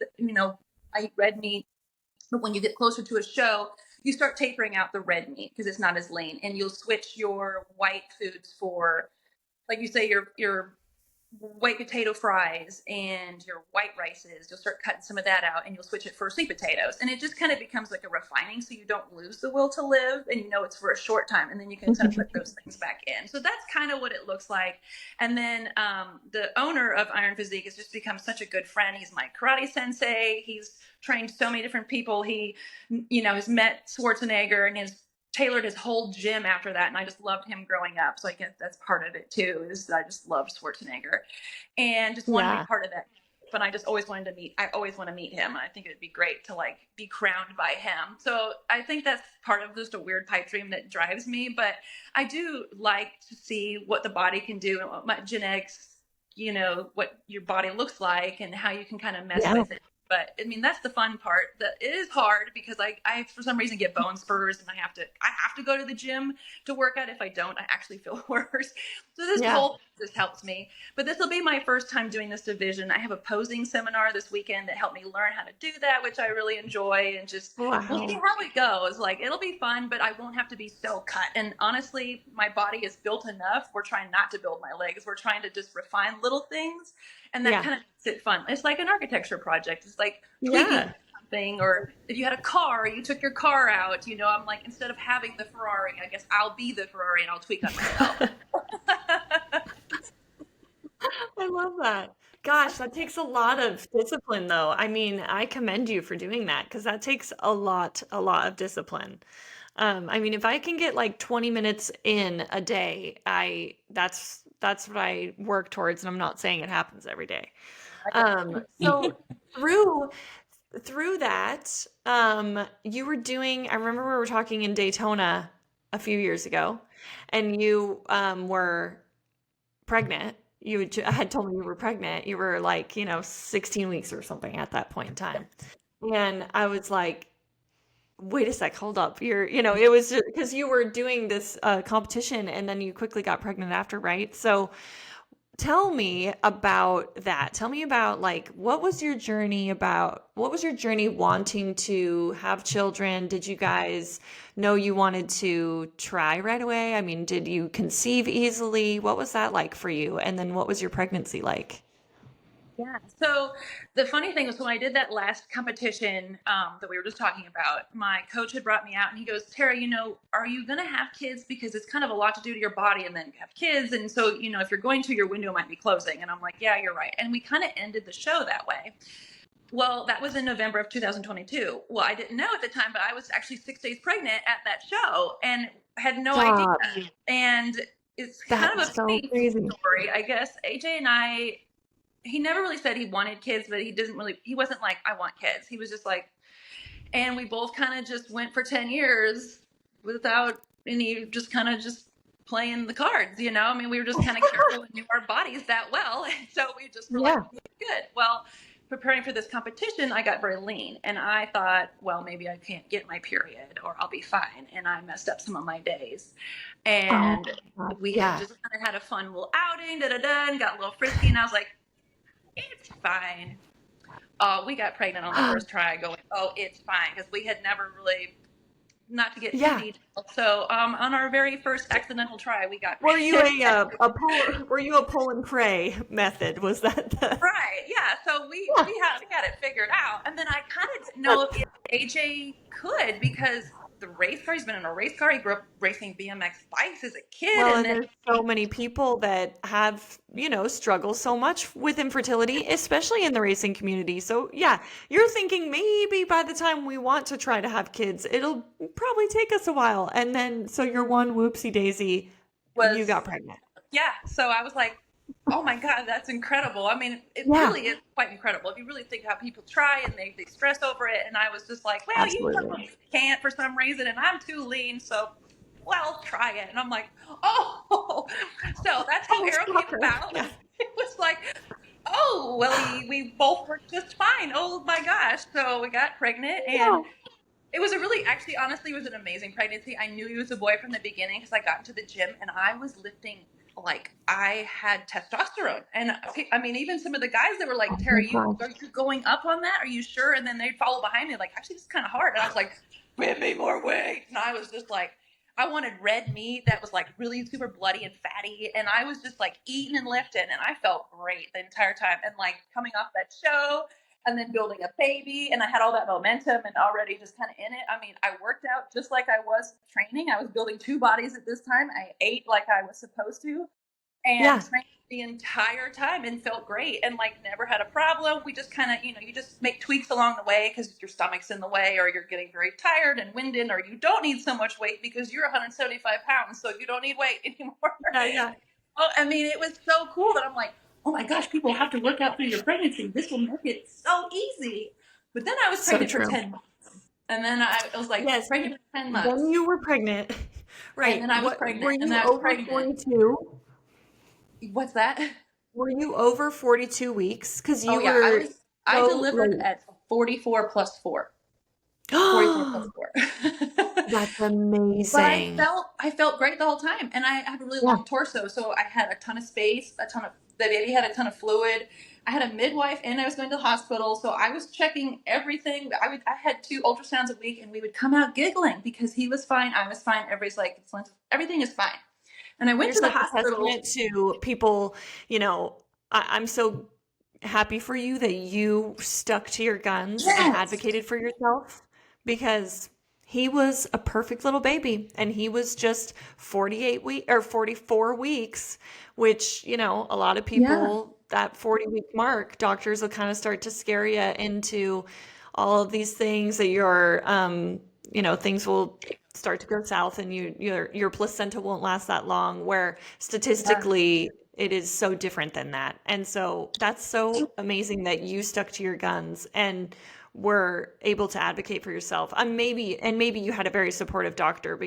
red meat. But when you get closer to a show, you start tapering out the red meat because it's not as lean, and you'll switch your white foods for, like you say, your white potato fries and your white rices. You'll start cutting some of that out and you'll switch it for sweet potatoes. And it just kind of becomes like a refining so you don't lose the will to live and it's for a short time. And then you can kind of put those things back in. So that's kind of what it looks like. And then the owner of Iron Physique has just become such a good friend. He's my karate sensei. He's trained so many different people. He, has met Schwarzenegger and has tailored his whole gym after that, and I just loved him growing up. So I guess that's part of it too, is I just loved Schwarzenegger and just wanted to be Yeah. part of that. But I just always wanted to meet. I always want to meet him, and I think it would be great to like be crowned by him. So I think that's part of just a weird pipe dream that drives me. But I do like to see what the body can do and what my genetics, what your body looks like and how you can kind of mess Yeah. with it. But I mean, that's the fun part. That it is hard because I for some reason get bone spurs and I have to go to the gym to work out. If I don't, I actually feel worse. So this Yeah. whole this helps me. But this will be my first time doing this division. I have a posing seminar this weekend that helped me learn how to do that, which I really enjoy. And just we'll see Wow. how it goes. Like it'll be fun, but I won't have to be so cut. And honestly, my body is built enough. We're trying not to build my legs. We're trying to just refine little things, and that Yeah. kind of makes it fun. It's like an architecture project. It's like tweaking Yeah. something, or if you had a car, you took your car out. I'm like, instead of having the Ferrari, I guess I'll be the Ferrari and I'll tweak on myself. I love that. Gosh, that takes a lot of discipline though. I mean, I commend you for doing that because that takes a lot of discipline. I mean, if I can get like 20 minutes in a day, that's what I work towards, and I'm not saying it happens every day. So through that, you were doing, I remember we were talking in Daytona a few years ago, and you were pregnant. Had told me you were pregnant. You were like, 16 weeks or something at that point in time. And I was like, wait a sec, hold up. It was just because you were doing this competition and then you quickly got pregnant after, right? So tell me about that. Tell me about like what was your journey about? What was your journey wanting to have children? Did you guys know you wanted to try right away? I mean, did you conceive easily? What was that like for you? And then what was your pregnancy like? Yeah. So the funny thing was when I did that last competition that we were just talking about, my coach had brought me out and he goes, Tara, are you going to have kids? Because it's kind of a lot to do to your body and then you have kids. And so, if you're going to, your window might be closing. And I'm like, yeah, you're right. And we kind of ended the show that way. Well, that was in November of 2022. Well, I didn't know at the time, but I was actually 6 days pregnant at that show and had no idea. Stop. And it's kind of That's a so funny crazy. story. I guess AJ and I, he never really said he wanted kids, but he wasn't like, I want kids. He was just like, and we both kind of just went for 10 years without any, just kind of just playing the cards, you know? I mean, we were just kind of careful and knew our bodies that well. And so we just were like, Yeah. good. Well, preparing for this competition, I got very lean and I thought, well, maybe I can't get my period or I'll be fine. And I messed up some of my days. Oh, And my God. we had Yeah. just kind of had a fun little outing, and got a little frisky. And I was like, it's fine. We got pregnant on the first try going, oh, it's fine. Because we had never really, not to get too Yeah. detailed. So on our very first accidental try, we got Were you pregnant. were you a pull and pray method? Was that the Right. Yeah. So we Yeah. had it figured out. And then I kind of didn't know if AJ could because the race car, he's been in a race car. He grew up racing BMX bikes as a kid. Well, And and then there's so many people that have, struggle so much with infertility, especially in the racing community. So, yeah, you're thinking maybe by the time we want to try to have kids, it'll probably take us a while. And then, so you're one whoopsie daisy, you was got pregnant. yeah, so I was like, oh my God, that's incredible. I mean, it Yeah, really is quite incredible if you really think how people try and they stress over it. And I was just like, well, you absolutely. probably can't for some reason, and I'm too lean, so well, try it. And I'm like, oh, so that's how Oh, Arrow came shocker. about. Yeah. It was like, oh, well, we both worked just fine. Oh my gosh. So we got pregnant and Yeah. it was a really, actually, honestly, it was an amazing pregnancy. I knew he was a boy from the beginning because I got into the gym and I was lifting like I had testosterone. And I mean, even some of the guys that were like, Oh Tara, my are gosh. you going up on that? Are you sure? And then they'd follow behind me like, actually, this is kind of hard. And I was like, give me more weight. And I was just like, I wanted red meat that was like really super bloody and fatty. And I was just like eating and lifting. And I felt great the entire time. And like coming off that show, and then building a baby, and I had all that momentum and already just kind of in it. I mean, I worked out just like I was training. I was building two bodies at this time. I ate like I was supposed to and Yeah. trained the entire time and felt great and like never had a problem. We just kind of, you just make tweaks along the way because your stomach's in the way or you're getting very tired and winded or you don't need so much weight because you're 175 pounds, so you don't need weight anymore. Yeah. Yeah. Oh, I mean, it was so cool that I'm like, oh my gosh, people have to work out through your pregnancy. This will make it so easy. But then I was So pregnant for true. 10 months. And then I was like, Yes. pregnant for 10 Then months. you were pregnant. And Right. then I was What were pregnant. And you then I was over pregnant. 42? What's that? Were you over 42 weeks? Because Oh, you yeah. were I so delivered late. at 44 plus 4. 44 plus 4. That's But amazing. I felt great the whole time. And I have a really Yeah. long torso. So I had a ton of space, the baby had a ton of fluid. I had a midwife and I was going to the hospital. So I was checking everything. I had 2 ultrasounds a week and we would come out giggling because he was fine. I was fine. Everybody's like, everything is fine. And I went You're to the such a hospital. testament to people, I'm so happy for you that you stuck to your guns and Yes. advocated for yourself because he was a perfect little baby and he was just 44 weeks, which, a lot of Yeah. people, that 40-week mark, doctors will kind of start to scare you into all of these things that things will start to go south and your placenta won't last that long, where Yeah. statistically it is so different than that. And so that's so amazing that you stuck to your guns and were able to advocate for yourself. Maybe you had a very supportive doctor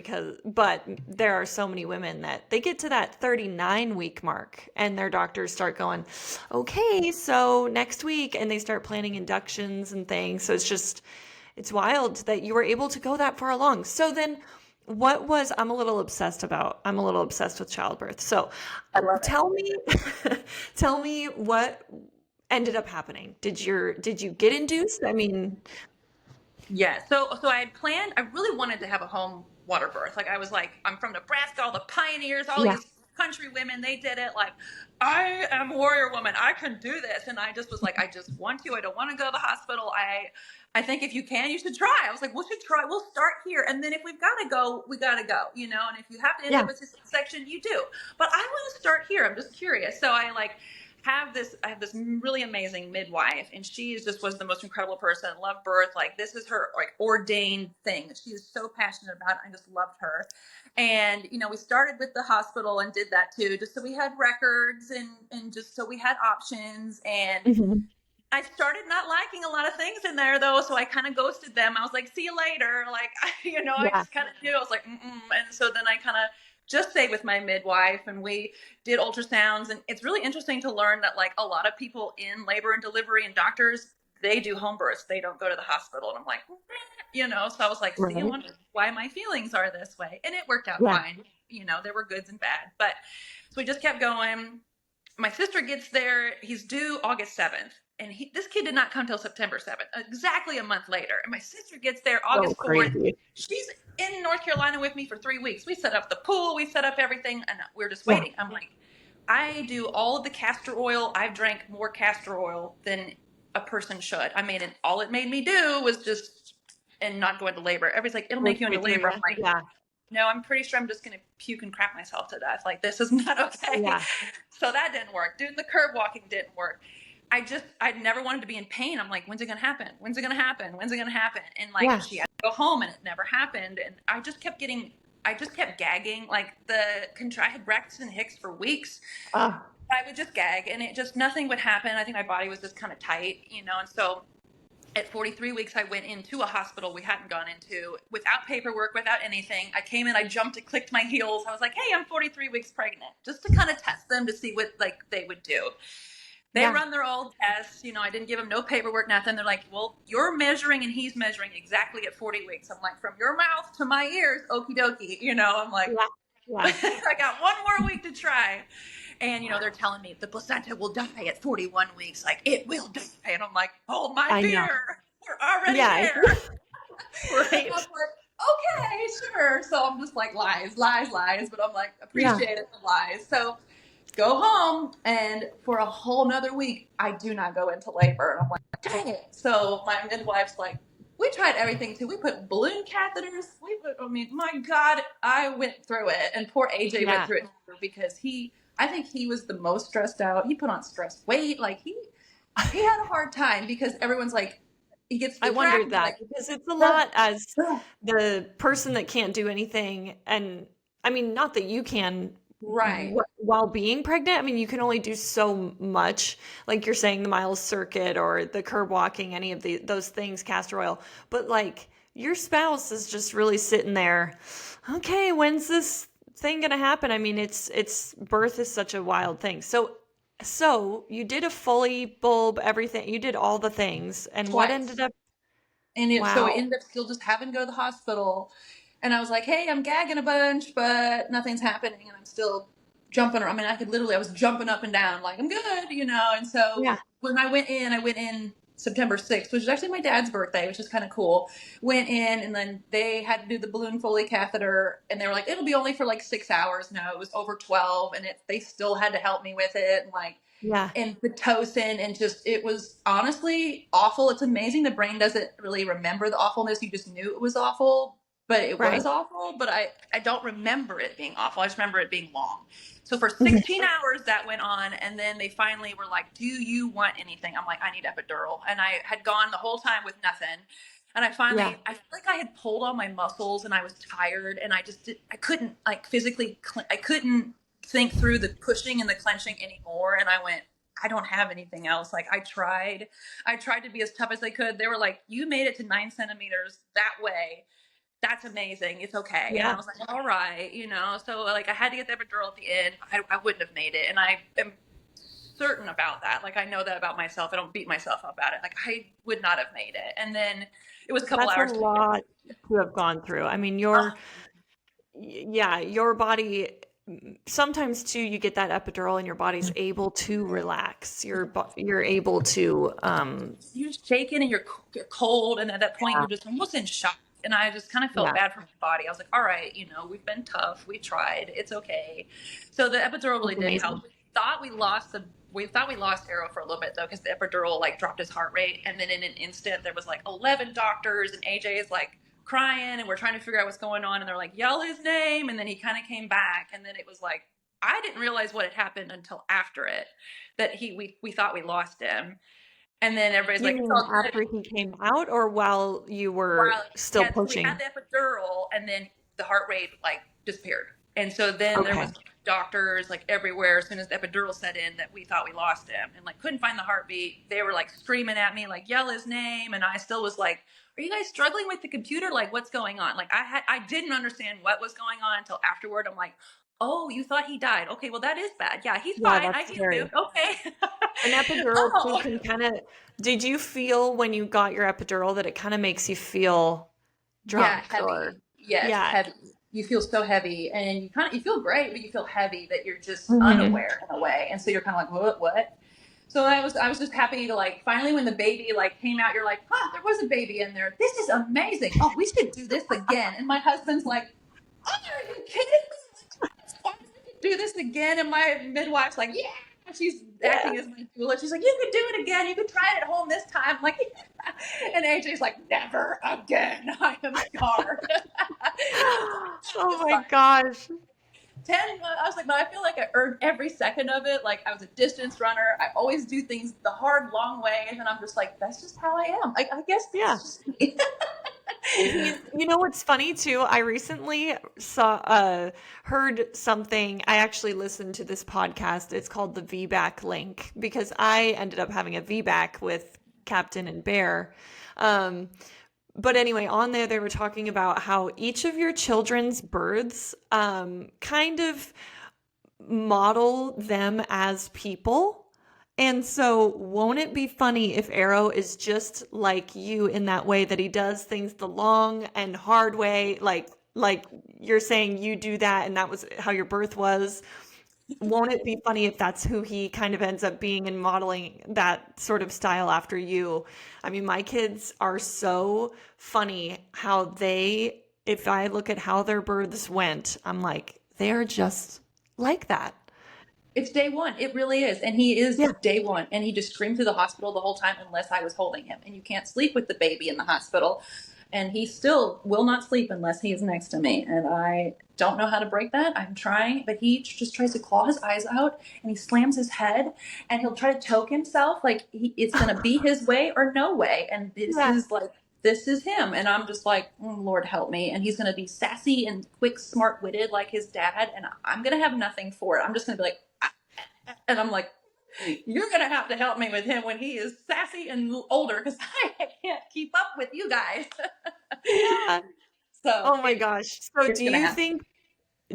but there are so many women that they get to that 39-week mark and their doctors start going, okay, so next week, and they start planning inductions and things. So it's wild that you were able to go that far along. So then I'm a little obsessed with childbirth. So I love it. tell me, tell me what ended up happening. Did you get induced? I mean, Yeah. So I had planned, I really wanted to have a home water birth. Like I was like, I'm from Nebraska, all the pioneers, all yeah, these country women, they did it. Like, I am a warrior woman. I can do this. And I just was like, I just want to. I don't want to go to the hospital. I think if you can, you should try. I was like, we should try. We'll start here. And then if we've got to go, we got to go, and if you have to end yeah, up with this section, you do. But I want to start here. I'm just curious. So I like I have this really amazing midwife, and she was the most incredible person. Loved birth. Like, this is her like ordained thing that she is so passionate about. I just loved her. And, you know, we started with the hospital and did that too, just so we had records and just so we had options. And Mhm. I started not liking a lot of things in there though. So I kind of ghosted them. I was like, see you later. Like, you know, I Yeah. just kind of knew. I was like, mm-mm. And so then I kind of just stayed with my midwife, and we did ultrasounds. And it's really interesting to learn that like a lot of people in labor and delivery and doctors, they do home births. They don't go to the hospital. And I'm like, you know, so I was like, see, I Right. wonder why my feelings are this way. And it worked out Yeah. fine. You know, there were goods and bad, but so we just kept going. My sister gets there. He's due August 7th. And this kid did not come till September 7th, exactly a month later. And my sister gets there So August 4th. crazy. She's in North Carolina with me for 3 weeks. We set up the pool, we set up everything, and we're just Yeah. waiting. I'm like, I do all of the castor oil. I've drank more castor oil than a person should. I mean, and all it made me do was just, and not go into labor. Everybody's like, it'll Go make you into straight to labor. I'm the, like, yeah. no, I'm pretty sure I'm just going to puke and crap myself to death. Like, this is not okay. Yeah. So that didn't work. Doing the curb walking didn't work. I never wanted to be in pain. I'm like, when's it going to happen? When's it going to happen? When's it going to happen? And like, Yeah. she had to go home, and it never happened. And I just kept gagging. Like I had Braxton Hicks for weeks. Uh, I would just gag, and nothing would happen. I think my body was just kind of tight, you know? And so at 43 weeks, I went into a hospital we hadn't gone into without paperwork, without anything. I came in, I jumped and clicked my heels. I was like, hey, I'm 43 weeks pregnant, just to kind of test them to see what like they would do. They run their old tests. You know, I didn't give them no paperwork, nothing. They're like, well, you're measuring and he's measuring exactly at 40 weeks. I'm like, from your mouth to my ears, okie dokie. You know, I'm like, yeah. Yeah. I got one more week to try. And, you know, they're telling me the placenta will die at 41 weeks. Like, it will die. And I'm like, hold my I know. beer. We're already Yeah. there. Right. I'm like, okay, sure. So I'm just like, lies. But I'm like, appreciate it, the lies. So go home, and for a whole nother week, I do not go into labor. And I'm like, dang it. So my midwife's like, we tried everything too. We put balloon catheters. I mean, my God, I went through it. And poor AJ went through it too, because I think he was the most stressed out. He put on stress weight. Like he had a hard time, because everyone's like, he gets I wondered distracted. that Like, because it's a lot as the person that can't do anything. And I mean, not that you can right. while being pregnant. I mean, you can only do so much. Like you're saying, the miles circuit or the curb walking, any of those things, castor oil. But like your spouse is just really sitting there. Okay, when's this thing gonna happen? I mean, it's birth is such a wild thing. So you did a fully bulb, everything. You did all the things, and what ended Twice. up? And so I Wow. ended up still just having to go to the hospital. And I was like, hey, I'm gagging a bunch, but nothing's happening. And I'm still jumping around. I mean, I was jumping up and down, like, I'm good, you know? And so Yeah. when I went in September 6th, which is actually my dad's birthday, which is kind of cool. Went in, and then they had to do the balloon Foley catheter. And they were like, it'll be only for like 6 hours. No, it was over 12. And they still had to help me with it. And like, Yeah. and Pitocin, and just, it was honestly awful. It's amazing the brain doesn't really remember the awfulness. You just knew it was awful, but it Right. was awful. But I don't remember it being awful. I just remember it being long. So for Mhm. 16 hours that went on, and then they finally were like, do you want anything? I'm like, I need epidural. And I had gone the whole time with nothing. And I Yeah. feel like I had pulled all my muscles, and I was tired, and I couldn't like physically, I couldn't think through the pushing and the clenching anymore. And I went, I don't have anything else. Like, I tried to be as tough as I could. They were like, you made it to 9 centimeters that way. That's amazing. It's okay. And I Yeah. was like, all right, you know? So like, I had to get the epidural at the end. I wouldn't have made it. And I am certain about that. Like, I know that about myself. I don't beat myself up about it. Like, I would not have made it. And then it was a couple That's a hours later. lot to have gone through. I mean, your body, sometimes too, you get that epidural and your body's able to relax. You're able to, You're just shaking, and you're cold. And at that point, you're just almost in shock. And I just kind of felt yeah. bad for my body. I was like, all right, you know, we've been tough. We tried. It's okay. So the epidural really That's did amazing. help. We thought we lost Arrow for a little bit though, because the epidural like dropped his heart rate. And then in an instant, there was like 11 doctors, and AJ is like crying, and we're trying to figure out what's going on. And they're like, yell his name. And then he kind of came back. And then it was like, I didn't realize what had happened until after it, that we thought we lost him. And then everybody's You like, it's mean all good. after he came out or while you were While still we had pushing? the epidural, and then the heart rate like disappeared. And so then there Okay. was doctors like everywhere as soon as the epidural set in that we thought we lost him, and like couldn't find the heartbeat. They were like screaming at me, like yell his name, and I still was like, are you guys struggling with the computer? Like what's going on? Like I didn't understand what was going on until afterward. I'm like, oh, you thought he died. Okay, well that is bad. Yeah, he's Yeah, fine. I that's hear you. scary. Okay. An epidural too Oh, can kind of, did you feel when you got your epidural that it kind of makes you feel yeah, drunk or, heavy. Yes, yeah. heavy. You feel so heavy, and you feel great, but you feel heavy that you're just Hmm. unaware in a way, and so you're kind of like, what? So I was just happy to like finally when the baby like came out, you're like, huh, there was a baby in there. This is amazing. Oh, we should do this again. And my husband's like, oh, are you kidding me? Like, we could do this again. And my midwife's like, yeah. She's Yeah. acting as my doula. She's like, you could do it again. You could try it at home this time. I'm like, yeah. And AJ's like, never again. I am scarred. Oh Just my like, gosh. 10, I was like, but I feel like I earned every second of it. Like I was a distance runner. I always do things the hard, long way. And then I'm just like, that's just how I am. I guess Yeah. that's just me. You know what's funny too? I recently heard something. I actually listened to this podcast. It's called the VBAC link because I ended up having a VBAC with Captain and Bear. Um, but anyway, on there they were talking about how each of your children's births kind of model them as people. And so, won't it be funny if Arrow is just like you in that way that he does things the long and hard way, like you're saying you do that and that was how your birth was? Won't it be funny if that's who he kind of ends up being and modeling that sort of style after you? I mean, my kids are so funny how they, if I look at how their births went, I'm like, they're just like that. It's day one. It really is. And he is Yeah. day one. And he just screamed through the hospital the whole time unless I was holding him. And you can't sleep with the baby in the hospital. And he still will not sleep unless he is next to me. And I don't know how to break that. I'm trying, but he just tries to claw his eyes out and he slams his head and he'll try to choke himself. Like it's going to be his way or no way. And Yeah. this is him. And I'm just like, Lord help me. And he's going to be sassy and quick, smart witted like his dad. And I'm going to have nothing for it. I'm just going to be like, and I'm like, you're going to have to help me with him when he is sassy and older because I can't keep up with you guys. Yeah. So Oh my gosh. So it's going to happen.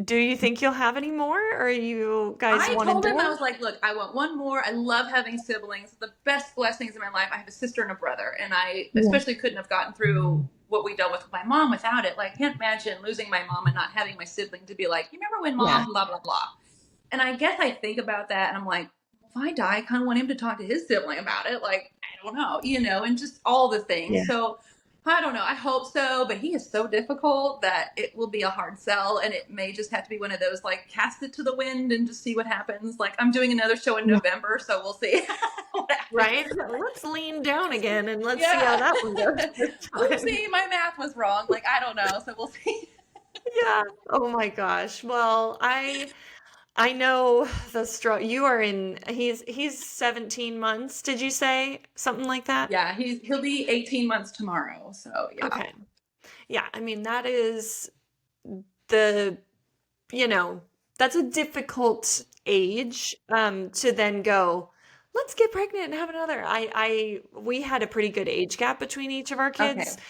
do you think you'll have any more or are you guys I one and told him, I done? was like, look, I want one more. I love having siblings. The best blessings in my life. I have a sister and a brother. And I Yeah. especially couldn't have gotten through what we dealt with my mom without it. Like, I can't imagine losing my mom and not having my sibling to be like, you remember when Yeah. mom, blah, blah, blah. And I guess I think about that and I'm like, if I die, I kind of want him to talk to his sibling about it. Like, I don't know, and just all the things. Yeah. So I don't know. I hope so, but he is so difficult that it will be a hard sell, and it may just have to be one of those like cast it to the wind and just see what happens. Like I'm doing another show in Yeah. November, so we'll see what Right? happens. Let's lean down again and let's see how Yeah. that one goes this time. Oopsie, my math was wrong. Like I don't know, so we'll see. Yeah. Oh my gosh. Well, I know the struggle. You are in he's 17 months, did you say? Something like that? Yeah, he'll be 18 months tomorrow. So yeah. Okay. Yeah, I mean that is the you know, that's a difficult age to then go, let's get pregnant and have another. We had a pretty good age gap between each of our kids. Okay.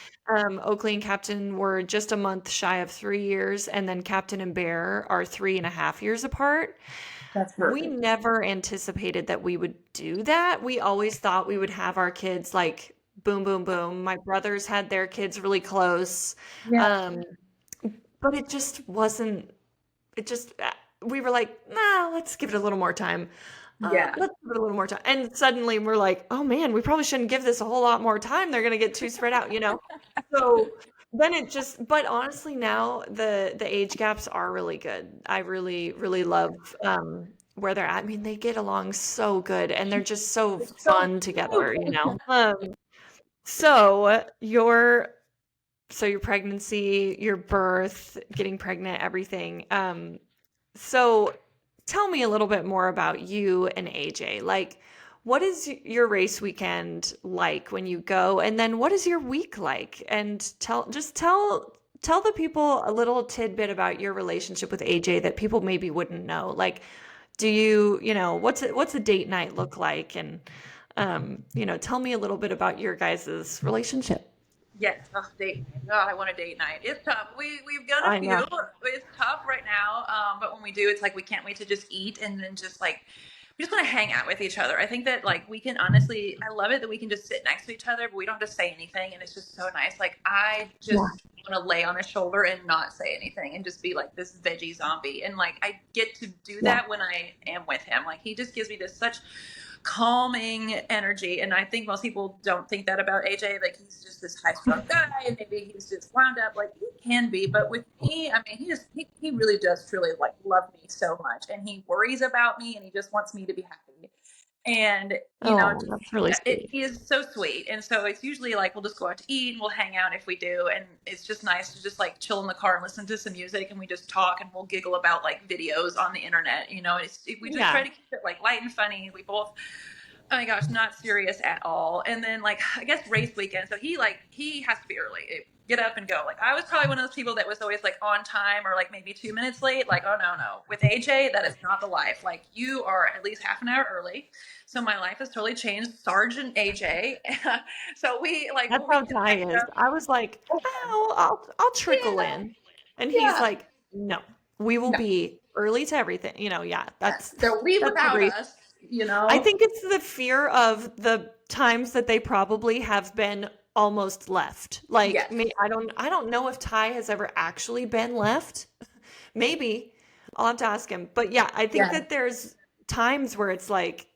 Oakley and Captain were just a month shy of 3 years, and then Captain and Bear are 3.5 years apart. That's We perfect. never anticipated that we would do that. We always thought we would have our kids like boom, boom, boom. My brothers had their kids really close. Yeah. Um, but it just wasn't, it just, we were like, nah, let's give it a little more time. Yeah. Let's give it a little more time. And suddenly we're like, oh man, we probably shouldn't give this a whole lot more time. They're going to get too spread out. So then it just, but honestly now the age gaps are really good. I really, really love where they're at. I mean, they get along so good and they're just so It's so fun together, you cute. know? So your pregnancy, your birth, getting pregnant, everything. So tell me a little bit more about you and AJ. Like, what is your race weekend like when you go? And then what is your week like? And tell the people a little tidbit about your relationship with AJ that people maybe wouldn't know. Like, do you, what's a date night look like? And tell me a little bit about your guys' relationship. Yes, oh, date night. God, I want a date night. It's tough. We've done a I know. few. It's tough right now, but when we do, it's like we can't wait to just eat and then just like we just want to hang out with each other. I think that like we can honestly, I love it that we can just sit next to each other, but we don't have to say anything, and it's just so nice. Like I Yeah. just want to lay on his shoulder and not say anything and just be like this veggie zombie, and like I get to do Yeah. that when I am with him. Like he just gives me this such calming energy. And I think most people don't think that about AJ. Like he's just this high strung guy and maybe he's just wound up like he can be. But with me, I mean, he really does truly like love me so much. And he worries about me and he just wants me to be happy. And, Oh, that's really it sweet. is so sweet. And so it's usually like we'll just go out to eat and we'll hang out if we do. And it's just nice to just like chill in the car and listen to some music and we just talk and we'll giggle about like videos on the internet. We just try Yeah. to keep it like light and funny. We both, oh my gosh, not serious at all. And then like I guess race weekend. So he has to be early. Get up and go. Like I was probably one of those people that was always like on time or like maybe 2 minutes late. Like, oh no. With AJ, that is not the life. Like you are at least half an hour early. So my life has totally changed. Sergeant AJ. So we like That's when we how get Ty back is. up. I was like, Oh, oh, I'll trickle yeah, in. And he's yeah. like, no, we will No. be early to everything. Yeah, Yes. They'll leave that's the without race. us, I think it's the fear of the times that they probably have been almost left. Like Yes. me, I don't know if Ty has ever actually been left. Maybe. I'll have to ask him. But yeah, I think Yeah. that there's times where it's like,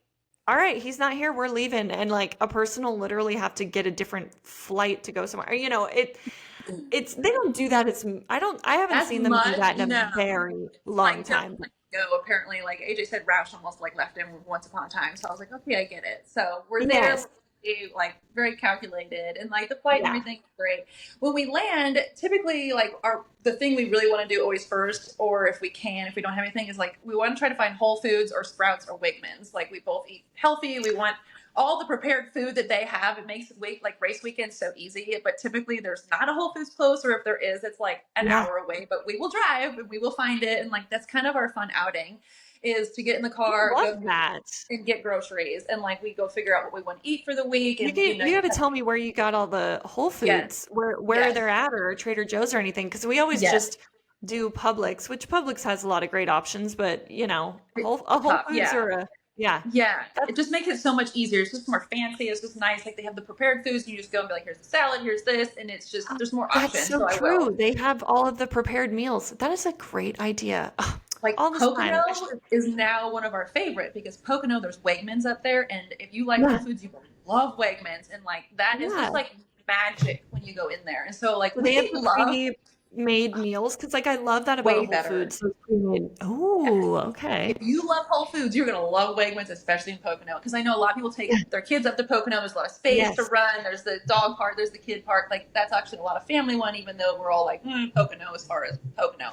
all right, he's not here, we're leaving. And like a person will literally have to get a different flight to go somewhere. It's they don't do that as I haven't As seen them do much, that in a no. very It's long like time. different places go. Apparently, like AJ said, Roush almost like left him once upon a time. So I was like, okay, I get it. So we're there, Yes. like very calculated, and like the flight and Yeah. everything is great. When we land, typically like the thing we really want to do always first, or if we can, if we don't have anything, is like we want to try to find Whole Foods or Sprouts or Wegmans. Like we both eat healthy. We want all the prepared food that they have. It makes like race weekends so easy, but typically there's not a Whole Foods close, or if there is, it's like an Yeah. hour away, but we will drive and we will find it. And like, that's kind of our fun outing, is to get in the I car, go love that. and get groceries. And like, we go figure out what we want to eat for the week. You And, can, you got to tell me where you got all the Whole yes, Foods, where yes, they're at, or Trader Joe's or anything, because we always yes. just do Publix, which Publix has a lot of great options, but It's A Whole tough. Foods Yeah. or a yeah, Yeah, that's it just makes it so much easier. It's just more fancy. It's just nice. Like they have the prepared foods, and you just go and be like, "Here's the salad, here's this," and it's just there's more that's options. so So I will. true. They have all of the prepared meals. That is a great idea. Ugh, Like all this Pocono time. I should, is now one of our favorite because Pocono, there's Wegmans up there, and if you like Whole yeah, Foods, you will love Wegmans, and like that is yeah. just like magic when you go in there. And so like Do they have we the love pre-made meals? Because like I love that about a way Whole better. Foods. Those pre-made. Yes. Oh, If okay. you love Whole Foods, you're gonna love Wegmans, especially in Pocono. Because I know a lot of people Yeah. take their kids up to Pocono. There's a lot of space to Yes. run. There's the dog park. There's the kid park. Like that's actually a lot of family one, even though we're all like Pocono as far as Pocono.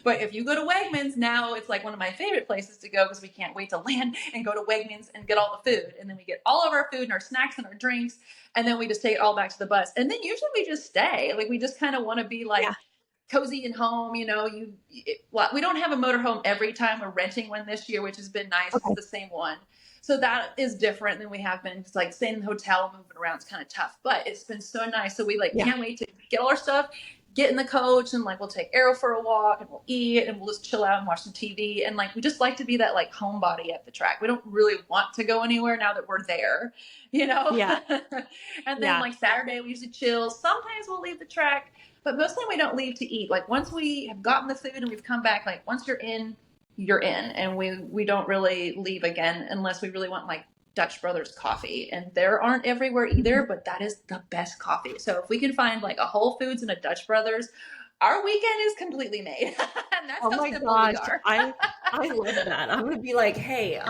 But if you go to Wegmans now, it's like one of my favorite places to go because we can't wait to land and go to Wegmans and get all the food, and then we get all of our food and our snacks and our drinks, and then we just take it all back to the bus. And then usually we just stay. Like we just kind of want to be like Yeah. cozy and home. Well, we don't have a motorhome every time. We're renting one this year, which has been nice. It's Okay. the same one. So that is different than we have been. It's like staying in the hotel, moving around is kind of tough, but it's been so nice. So we like Yeah. can't wait to get all our stuff, get in the coach, and like we'll take Arrow for a walk and we'll eat and we'll just chill out and watch some TV. And like we just like to be that like homebody at the track. We don't really want to go anywhere now that we're there, you know? Yeah. And then Yeah. like Saturday we usually chill. Sometimes we'll leave the track, but mostly we don't leave to eat. Like once we have gotten the food and we've come back, like once you're in, and we don't really leave again unless we really want like Dutch Brothers coffee, and there aren't everywhere either, but that is the best coffee. So if we can find like a Whole Foods and a Dutch Brothers, our weekend is completely made. And that's Oh how my simple we gosh, are. I love that. I'm gonna be like, hey,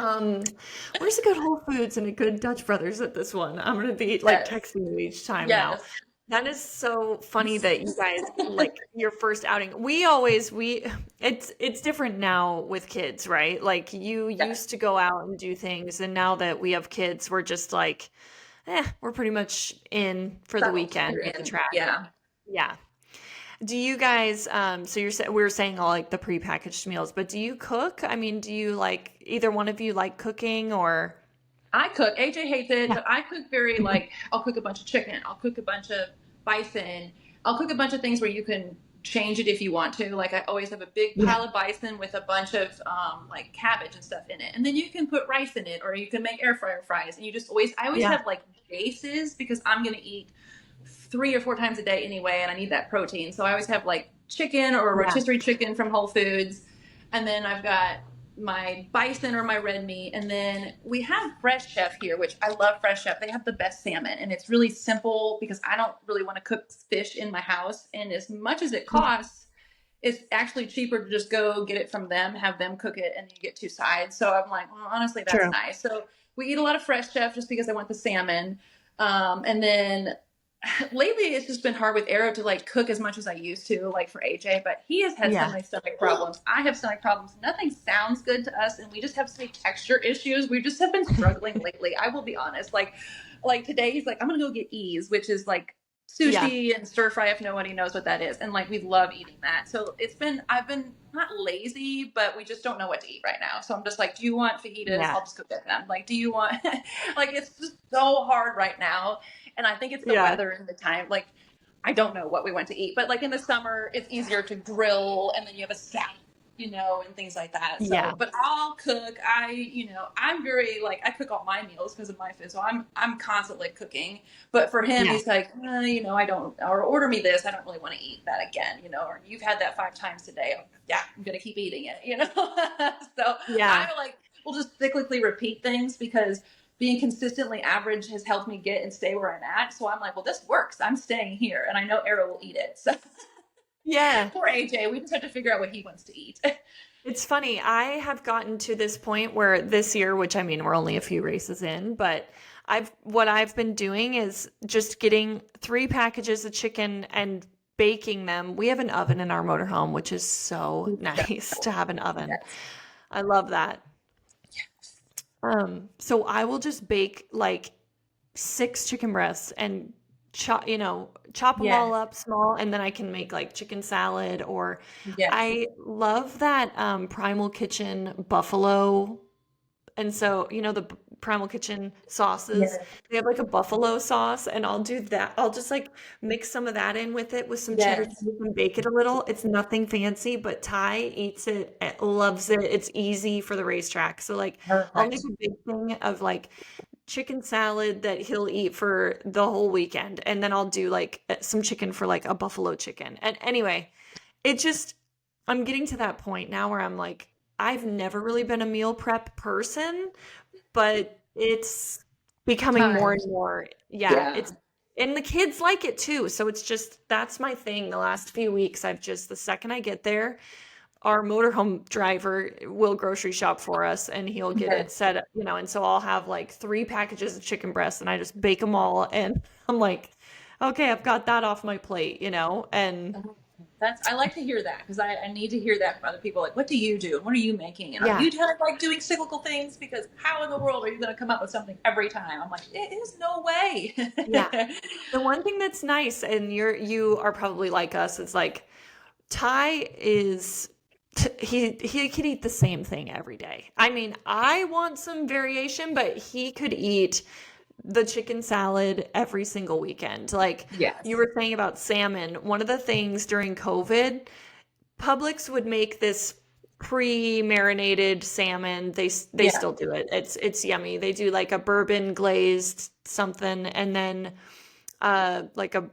where's a good Whole Foods and a good Dutch Brothers at this one? I'm gonna be like Yes. texting you each time now. Yes. That is so funny that you guys like your first outing. It's different now with kids, right? Like you Yes. used to go out and do things, and now that we have kids, we're just like, we're pretty much in for the Settled. weekend You're at the in. track. Yeah. Yeah. Do you guys so we were saying all like the prepackaged meals, but do you cook? I mean, do you like either one of you like cooking or I cook. AJ hates it, Yeah. but I cook very like I'll cook a bunch of chicken. I'll cook a bunch of bison. I'll cook a bunch of things where you can change it if you want to. Like I always have a big Yeah. pile of bison with a bunch of like cabbage and stuff in it, and then you can put rice in it, or you can make air fryer fries. And you just always I always Yeah. have like bases because I'm gonna eat 3 or 4 times a day anyway, and I need that protein. So I always have like chicken or Yeah. rotisserie chicken from Whole Foods, and then I've got my bison or my red meat, and then we have Fresh Chef here, which I love. Fresh Chef, they have the best salmon, and it's really simple because I don't really want to cook fish in my house, and as much as it costs, it's actually cheaper to just go get it from them, have them cook it, and you get 2 sides. So I'm like, well, honestly, that's True. nice. So we eat a lot of Fresh Chef just because I want the salmon. And then lately it's just been hard with Arrow to like cook as much as I used to, like for AJ, but he has had so Yeah. many stomach problems. I have stomach problems. Nothing sounds good to us, and we just have so many texture issues. We just have been struggling lately. I will be honest. Like today he's like, I'm gonna go get Ease, which is like Yeah. sushi and stir fry if nobody knows what that is. And like we love eating that. So I've been not lazy, but we just don't know what to eat right now. So I'm just like, do you want fajitas? Yeah. I'll just go get them. Like, do you want like it's just so hard right now. And I think it's the Yeah. weather and the time. Like, I don't know what we went to eat, but like in the summer, it's easier to grill, and then you have a salad, and things like that. Yeah. So, but I'll cook. I'm very like I cook all my meals because of my food, so I'm constantly cooking. But for him, Yeah. he's like, I don't, or order me this. I don't really want to eat that again, or you've had that 5 times today. Yeah, I'm gonna keep eating it. So Yeah. I like will just cyclically repeat things because being consistently average has helped me get and stay where I'm at. So I'm like, well, this works. I'm staying here, and I know Arrow will eat it. So Yeah. poor AJ, we just have to figure out what he wants to eat. It's funny. I have gotten to this point where this year, which I mean, we're only a few races in, but what I've been doing is just getting 3 packages of chicken and baking them. We have an oven in our motorhome, which is so nice to have an oven. Yes. I love that. So I will just bake like 6 chicken breasts and chop them all Yes. up small, and then I can make like chicken salad, or Yes. I love that Primal Kitchen buffalo. And so, the Primal Kitchen sauces, Yes. they have like a buffalo sauce, and I'll do that. I'll just like mix some of that in with it with some cheddar Yes. cheese and bake it a little. It's nothing fancy, but Ty eats it, loves it. It's easy for the racetrack. So like I'll make Perfect. a big thing of like chicken salad that he'll eat for the whole weekend, and then I'll do like some chicken for like a buffalo chicken. And anyway, it just I'm getting to that point now where I'm like, I've never really been a meal prep person, but it's becoming more Time. and more. Yeah, Yeah. it's and the kids like it too. So it's just that's my thing. The last few weeks, the second I get there, our motorhome driver will grocery shop for us, and he'll get it Yes. set up, and so I'll have like 3 packages of chicken breasts, and I just bake them all, and I'm like, okay, I've got that off my plate, and I like to hear that because I need to hear that from other people. Like, what do you do? What are you making? And are yeah, you kind of like doing cyclical things? Because how in the world are you going to come up with something every time? I'm like, it is no way. yeah. The one thing that's nice, and you are probably like us, is like Ty is he could eat the same thing every day. I mean, I want some variation, but he could eat the chicken salad every single weekend. Like you Yes. were saying about salmon, one of the things during COVID, Publix would make this pre-marinated salmon. They Yeah. still do it. It's yummy. They do like a bourbon glazed something, and then like a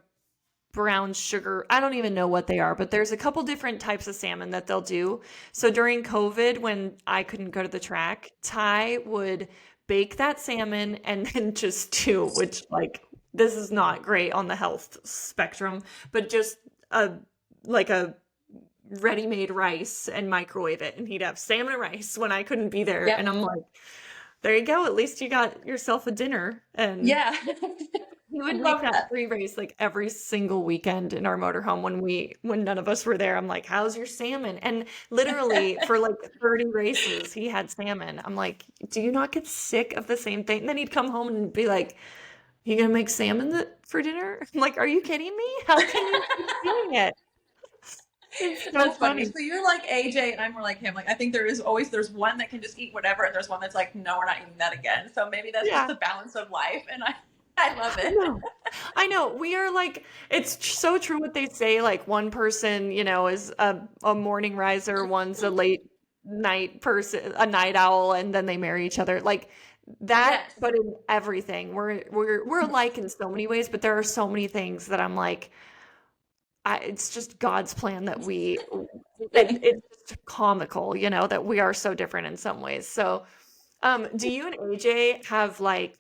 brown sugar. I don't even know what they are, but there's a couple different types of salmon that they'll do. So during COVID, when I couldn't go to the track, Ty would bake that salmon and then just do, which like this is not great on the health spectrum, but just a like a ready-made rice and microwave it, and he'd have salmon and rice when I couldn't be there, Yep. and I'm like, There you go. At least you got yourself a dinner. And Yeah. he I would make love that that. pre-race like every single weekend in our motorhome when none of us were there. I'm like, "How's your salmon?" And literally for like 30 races, he had salmon. I'm like, "Do you not get sick of the same thing?" And then he'd come home and be like, "You gonna make salmon for dinner?" I'm like, "Are you kidding me? How can you keep doing it?" It's so That's funny. funny. So you're like AJ and I'm more like him. Like I think there's one that can just eat whatever and there's one that's like, no, we're not eating that again. So maybe that's just Yeah, the balance of life and I love I it. know. I know. We are like, it's so true what they say. Like one person, is a morning riser, one's a late night person, a night owl, and then they marry each other. Like that, Yes. but in everything. We're alike in so many ways, but there are so many things that I'm like, it's just God's plan that it's just comical, that we are so different in some ways. So, do you and AJ have like,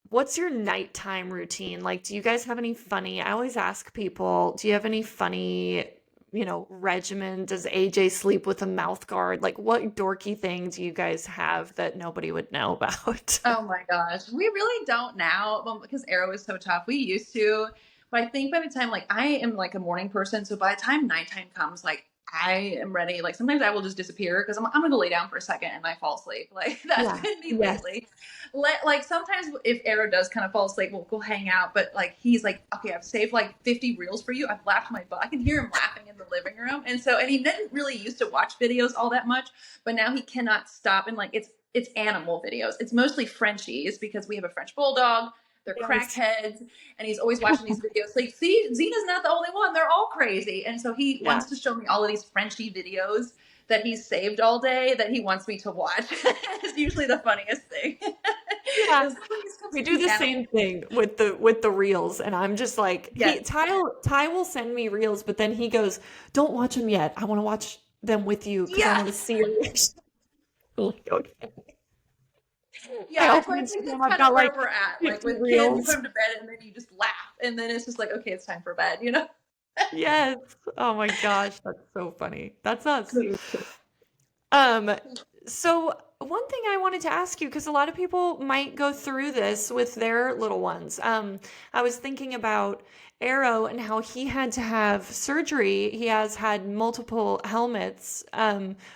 what's your nighttime routine? Like, do you guys have any funny? I always ask people, do you have any funny, regimen? Does AJ sleep with a mouth guard? Like, what dorky thing do you guys have that nobody would know about? Oh my gosh. We really don't now, well, because Arrow is so tough. We used to, but I think by the time like I am like a morning person, so by the time nighttime comes, like I am ready. Like sometimes I will just disappear because I'm gonna lay down for a second and I fall asleep. Like that's Yeah. been me Yes. lately. Like sometimes if Arrow does kind of fall asleep, we'll go hang out. But like he's like, okay, I've saved like 50 reels for you. I've laughed my butt. I can hear him laughing in the living room. And he didn't really used to watch videos all that much, but now he cannot stop. And like it's animal videos. It's mostly Frenchies because we have a French bulldog. They're Yes. crackheads, and he's always watching these videos. Like, see, Xena's not the only one. They're all crazy. And so he Yeah. wants to show me all of these Frenchie videos that he's saved all day that he wants me to watch. It's usually the funniest thing. Yeah. Is please come We see do these the animals. same thing with the reels, and I'm just like Yes. Ty will send me reels, but then he goes, "Don't watch them yet. I want to watch them with you because I Yeah. want to see your reaction." I'm like, okay. I Yeah. So open I think Instagram, that's I've kind of got where like we're at. Like 50 with kids, you put reels. them to bed and then you just laugh. And then it's just like, okay, it's time for bed. Yes. Oh my gosh, that's so funny. That's us. Um, so one thing I wanted to ask you, because a lot of people might go through this with their little ones. I was thinking about Arrow and how he had to have surgery. He has had multiple helmets.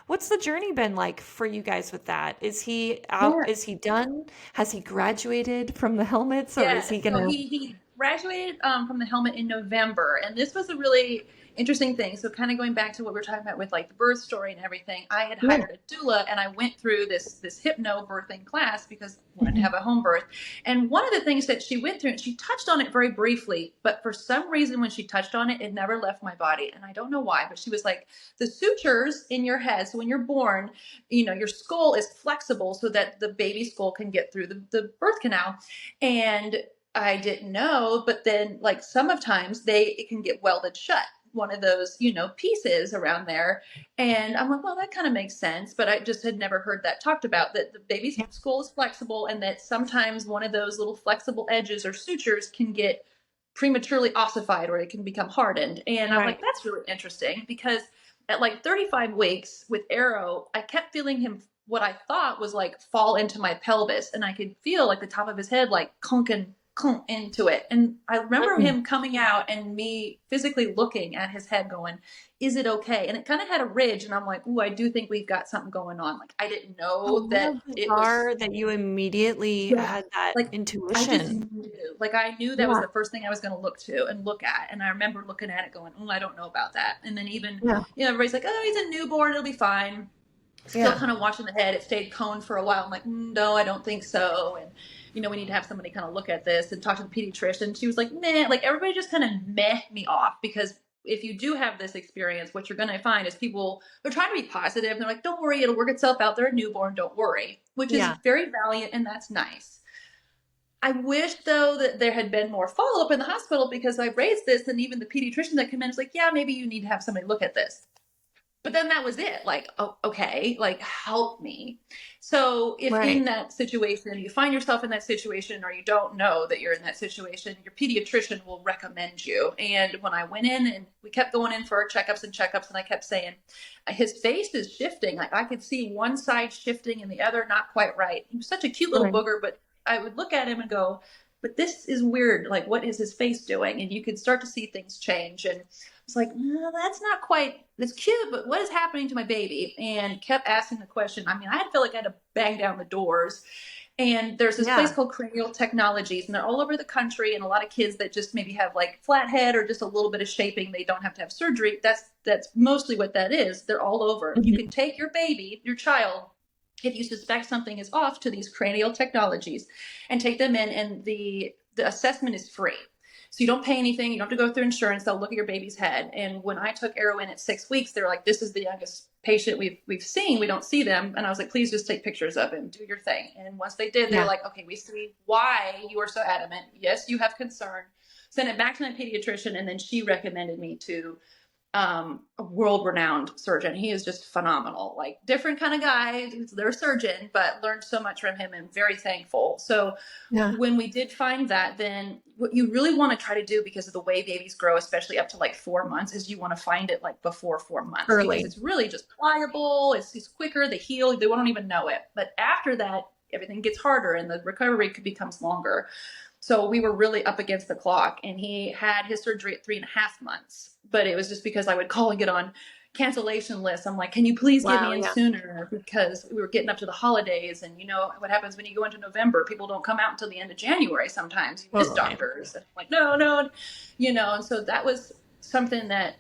What's the journey been like for you guys with that? Is he out? Yeah. Is he done? Has he graduated from the helmets, or is Yes. he So gonna? he graduated from the helmet in November, and this was a really interesting thing. So kind of going back to what we are talking about with like the birth story and everything, I had Yeah. hired a doula, and I went through this hypno birthing class because I wanted to Mhm. have a home birth. And one of the things that she went through, and she touched on it very briefly, but for some reason when she touched on it, it never left my body, and I don't know why. But she was like, the sutures in your head. So when you're born, your skull is flexible so that the baby skull can get through the birth canal. And I didn't know, but then like some of times it can get welded shut, one of those, pieces around there. And I'm like, well, that kind of makes sense. But I just had never heard that talked about, that the baby's Yeah. skull is flexible and that sometimes one of those little flexible edges or sutures can get prematurely ossified or it can become hardened. And I'm like, Right. that's really interesting because at like 35 weeks with Arrow, I kept feeling him what I thought was like fall into my pelvis, and I could feel like the top of his head like clunking clunk into it. And I remember Mm. him coming out and me physically looking at his head going, is it okay? And it kind of had a ridge, and I'm like, ooh, I do think we've got something going on. Like I didn't know Oh, that how it was. bizarre that you immediately Yeah. had that Like I just intuition. knew. Like I knew that was Yeah. the first thing I was going to look at. And I remember looking at it going, oh, I don't know about that. And then even, Yeah. everybody's like, oh, he's a newborn. It'll be fine. Still Yeah. kind of watching the head. It stayed coned for a while. I'm like, no, I don't think so. And, we need to have somebody kind of look at this and talk to the pediatrician. She was like, meh. Like everybody just kind of meh me off because if you do have this experience, what you're going to find is people, they're trying to be positive. They're like, don't worry, it'll work itself out. They're a newborn. Don't worry, which is Yeah. very valiant and that's nice. I wish though that there had been more follow up in the hospital because I raised this and even the pediatrician that came in was like, yeah, maybe you need to have somebody look at this. But then that was it. Like, oh, okay, like help me. So if in Right. that situation, you find yourself in that situation, or you don't know that you're in that situation, your pediatrician will recommend you. And when I went in, and we kept going in for our checkups and checkups, and I kept saying, his face is shifting. Like I could see one side shifting and the other not quite right. He was such a cute little Right. booger, but I would look at him and go, but this is weird. Like, what is his face doing? And you could start to see things change. And it's like, no, that's not quite, that's cute, but what is happening to my baby? And kept asking the question. I mean, I feel like I had to bang down the doors. And there's this place Yeah. called Cranial Technologies, and they're all over the country. And a lot of kids that just maybe have like flat head or just a little bit of shaping, they don't have to have surgery. That's mostly what that is. They're all over. You Mhm. can take your baby, your child, if you suspect something is off, to these cranial technologies and take them in, and the assessment is free. So you don't pay anything. You don't have to go through insurance. They'll look at your baby's head. And when I took Arrow in at 6 weeks, they're like, this is the youngest patient we've seen. We don't see them. And I was like, please just take pictures of him. Do your thing. And once they did, they were Yeah. like, okay, we see why you are so adamant. Yes, you have concern. Send it back to my pediatrician. And then she recommended me to a world-renowned surgeon. He is just phenomenal, like different kind of guy. They're a surgeon, but learned so much from him and very thankful. So Yeah. when we did find that, then what you really want to try to do, because of the way babies grow, especially up to like 4 months, is you want to find it like before 4 months, because Early. it's really just pliable. It's quicker. They heal. They won't even know it. But after that, everything gets harder and the recovery becomes longer. So we were really up against the clock, and he had his surgery at 3.5 months. But it was just because I would call and get on cancellation lists. I'm like, can you please get Wow. me in Yeah. sooner? Because we were getting up to the holidays, and you know what happens when you go into November? People don't come out until the end of January sometimes. You miss Totally. doctors. And I'm like, no, no, and so that was something that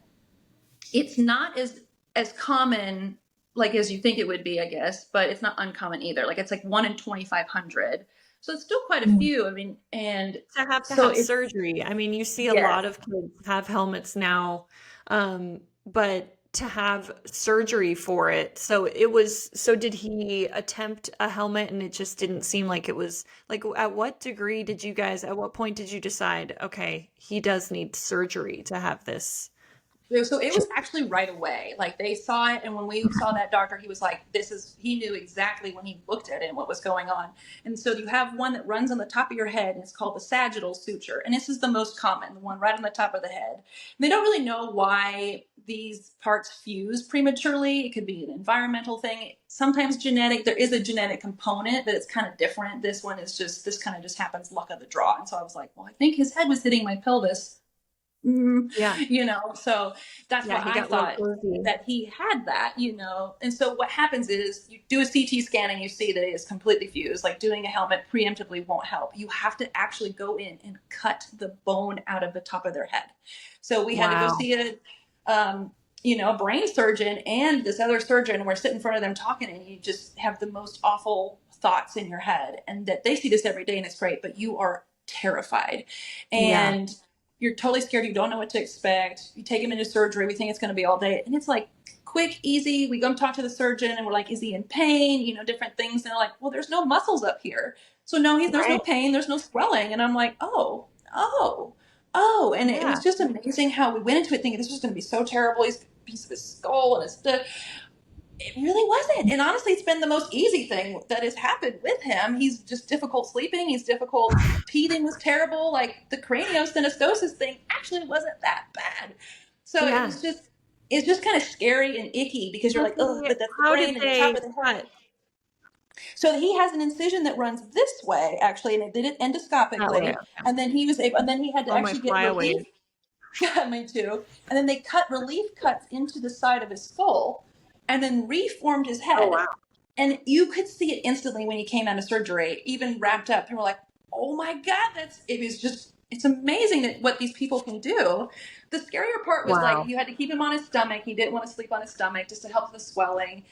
it's not as common like as you think it would be, I guess, but it's not uncommon either. Like it's like 1 in 2,500. So it's still quite a Mm. few. I mean, and To so have it's, surgery. I mean, you see a yes. lot of kids have helmets now, but to have surgery for it. So did he attempt a helmet and it just didn't seem like it was like, at what degree at what point did you decide, okay, he does need surgery to have this? So it was actually right away. Like they saw it, and when we saw that doctor, he was like, he knew exactly when he looked at it what was going on. And so you have one that runs on the top of your head, and it's called the sagittal suture. And this is the most common, the one right on the top of the head. And they don't really know why these parts fuse prematurely. It could be an environmental thing, sometimes genetic. There is a genetic component, but it's kind of different. This kind of just happens luck of the draw. And so I was like, well, I think his head was hitting my pelvis. Yeah. So that's Yeah, why he I got real thought cozy. that he had that. And so what happens is you do a CT scan and you see that it is completely fused. Like doing a helmet preemptively won't help. You have to actually go in and cut the bone out of the top of their head. So we had to go Wow. see a brain surgeon, and this other surgeon. We're sitting in front of them talking, and you just have the most awful thoughts in your head, and that they see this every day and it's great, but you are terrified. Yeah. And you're totally scared. You don't know what to expect. You take him into surgery. We think it's going to be all day. And it's like quick, easy. We go and talk to the surgeon, and we're like, is he in pain? Different things. And they're like, well, there's no muscles up here. So no, there's no Right. pain. There's no swelling. And I'm like, oh. And it was Yeah. just amazing how we went into it thinking this was going to be so terrible. He's a piece of his skull and his stuff. It really wasn't. And honestly, it's been the most easy thing that has happened with him. He's just difficult sleeping. He's difficult. Teething was terrible. Like the craniosynostosis thing actually wasn't that bad. So Yeah. it's just kind of scary and icky because you're Well, like, oh, but that's the how did brain and the top they of the head. cut So he has an incision that runs this way, actually, and they did it that way? endoscopically. Okay. And then he had to Oh, my actually get relief. flyaways. Yeah, me too. And then they cut relief cuts into the side of his skull and then reformed his Oh, head. wow. And you could see it instantly when he came out of surgery, even wrapped up. And we're like, oh my God, it's amazing that what these people can do. The scarier part was like, Wow. you had to keep him on his stomach. He didn't want to sleep on his stomach just to help the swelling.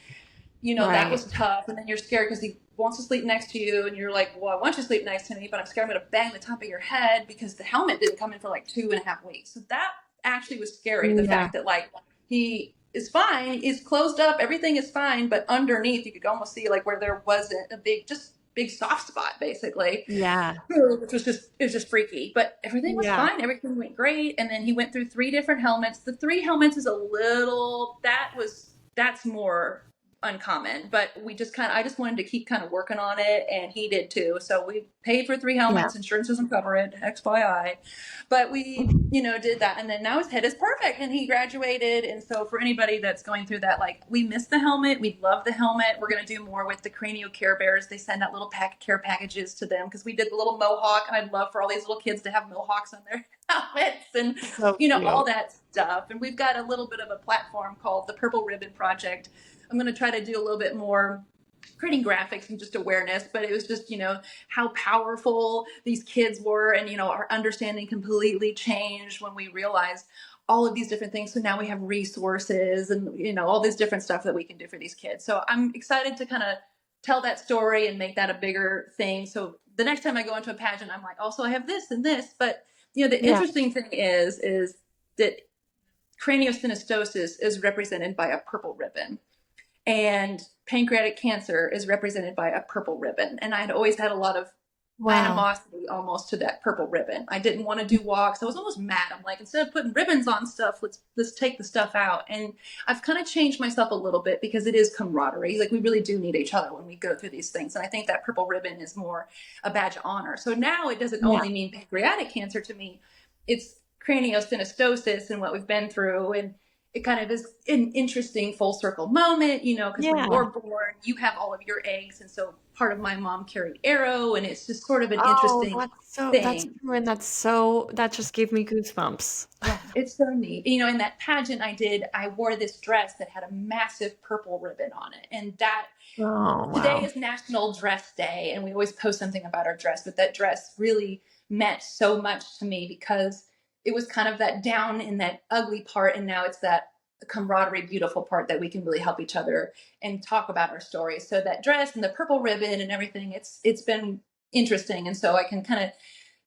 That Right. was tough. And then you're scared because he wants to sleep next to you. And you're like, well, I want you to sleep next to me, but I'm scared I'm going to bang the top of your head because the helmet didn't come in for like 2.5 weeks. So that actually was scary. The Yeah. fact that like he is fine, is closed up, everything is fine, but underneath you could almost see like where there wasn't a big soft spot basically, Yeah. which it was just freaky, but everything was Yeah. fine. Everything went great. And then he went through 3 different helmets. The 3 helmets is that was that's more uncommon, but I just wanted to keep kind of working on it, and he did too. So we paid for 3 helmets. Insurance doesn't cover it, FYI, but we, did that. And then now his head is perfect and he graduated. And so for anybody that's going through that, like, we miss the helmet. We love the helmet. We're going to do more with the Cranio Care Bears. They send out little care packages to them because we did the little mohawk, and I'd love for all these little kids to have mohawks on their helmets and, So all cute. that stuff. And we've got a little bit of a platform called the Purple Ribbon Project. I'm going to try to do a little bit more creating graphics and just awareness, but it was just, how powerful these kids were. And, our understanding completely changed when we realized all of these different things. So now we have resources and, all this different stuff that we can do for these kids. So I'm excited to kind of tell that story and make that a bigger thing. So the next time I go into a pageant, I'm like, also I have this and this. But, the Yeah. interesting thing is that craniosynostosis is represented by a purple ribbon, and pancreatic cancer is represented by a purple ribbon. And I had always had a lot of Wow. animosity almost to that purple ribbon. I didn't want to do walks. I was almost mad. I'm like, instead of putting ribbons on stuff, let's take the stuff out. And I've kind of changed myself a little bit because it is camaraderie. Like, we really do need each other when we go through these things. And I think that purple ribbon is more a badge of honor. So now it doesn't only mean pancreatic cancer to me. It's craniosynostosis and what we've been through. And it kind of is an interesting full circle moment, because when you're born, you have all of your eggs. And so part of my mom carried arrow, and it's just sort of an Oh, interesting that's thing. true. And that just gave me goosebumps. Yeah, it's so neat. In that pageant I wore this dress that had a massive purple ribbon on it. And that Oh, today wow. is National Dress Day, and we always post something about our dress, but that dress really meant so much to me because it was kind of that down in that ugly part, and now it's that camaraderie, beautiful part that we can really help each other and talk about our stories. So that dress and the purple ribbon and everything, it's been interesting. And so I can kind of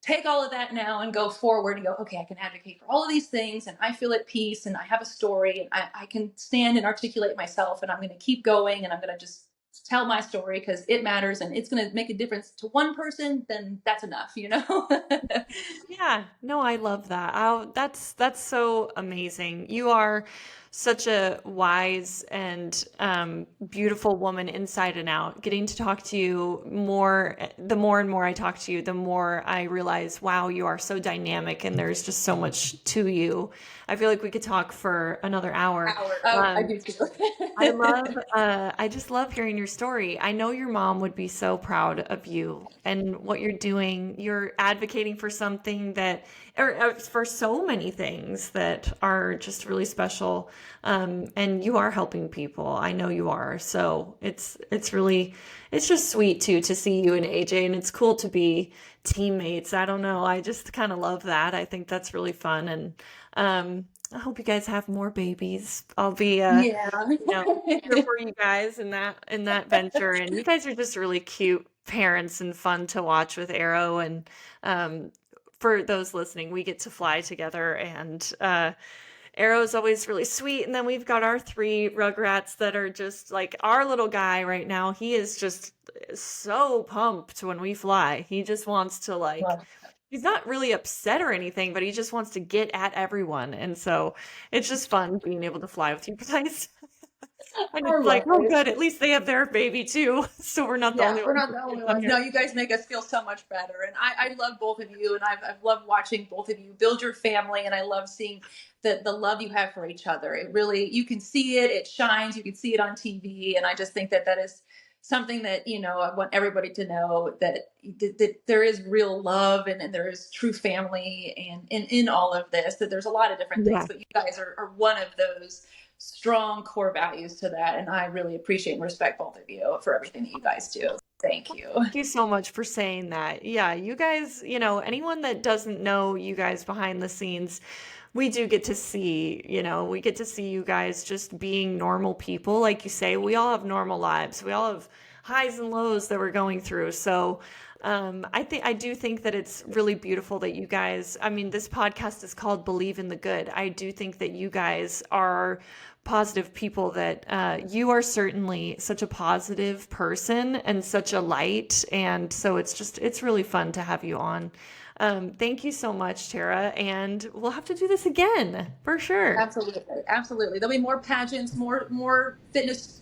take all of that now and go forward and go, okay, I can advocate for all of these things, and I feel at peace, and I have a story, and I can stand and articulate myself, and I'm going to keep going, and I'm going to just tell my story because it matters, and it's going to make a difference to one person. Then that's enough. Yeah, no, I love that. Oh, that's so amazing. You are such a wise and beautiful woman inside and out. Getting to talk to you more, the more and more I talk to you, the more I realize, wow, you are so dynamic and there's just so much to you. I feel like we could talk for another hour. Hour. Oh, I do too. I just love hearing your story. I know your mom would be so proud of you and what you're doing. You're advocating for something that, or for so many things that are just really special. And you are helping people. I know you are. So it's just sweet too, to see you and AJ, and it's cool to be teammates. I don't know. I just kind of love that. I think that's really fun. And, I hope you guys have more babies. I'll be Yeah. here for you guys in that venture. And you guys are just really cute parents and fun to watch with Arrow. And for those listening, we get to fly together, and Arrow's always really sweet. And then we've got our 3 Rugrats that are just like our little guy right now. He is just so pumped when we fly. He just wants to like Love. he's not really upset or anything, but he just wants to get at everyone. And so it's just fun being able to fly with you guys. And I it's like, love oh, it. good. At least they have their baby too. So we're not the Yeah, only we're ones not with the kids only on ones. here. No, you guys make us feel so much better. And I love both of you, and I've loved watching both of you build your family, and I love seeing the love you have for each other. It really, you can see it, it shines, you can see it on TV. And I just think that is something that, I want everybody to know that there is real love, and there is true family, and in all of this, that there's a lot of different things, Yeah. but you guys are one of those strong core values to that. And I really appreciate and respect both of you for everything that you guys do. Thank you. Thank you so much for saying that. Yeah, you guys, anyone that doesn't know you guys behind the scenes, we do get to see, we get to see you guys just being normal people. Like you say, we all have normal lives. We all have highs and lows that we're going through. So, I do think that it's really beautiful that you guys, I mean, this podcast is called Believe in the Good. I do think that you guys are positive people, that you are certainly such a positive person and such a light. And so it's really fun to have you on. Thank you so much, Tara. And we'll have to do this again for sure. Absolutely, absolutely. There'll be more pageants, more fitness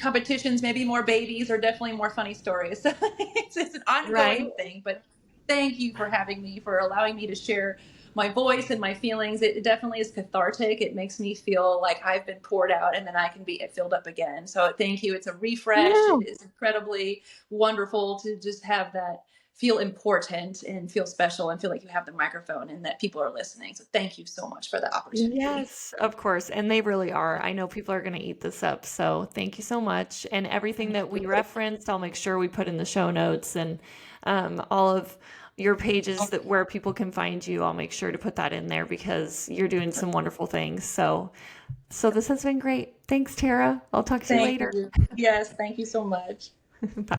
competitions, maybe more babies, or definitely more funny stories. So it's an Right? ongoing thing. But thank you for having me, for allowing me to share my voice and my feelings. It definitely is cathartic. It makes me feel like I've been poured out, and then I can be filled up again. So thank you. It's a refresh. Yeah. It is incredibly wonderful to just have that feel important and feel special and feel like you have the microphone and that people are listening. So thank you so much for the opportunity. Yes, of course. And they really are. I know people are going to eat this up. So thank you so much. And everything that we referenced, I'll make sure we put in the show notes and all of your pages that where people can find you. I'll make sure to put that in there because you're doing some wonderful things. So this has been great. Thanks, Tara. I'll talk to you Thank later. you. Yes, thank you so much. Bye.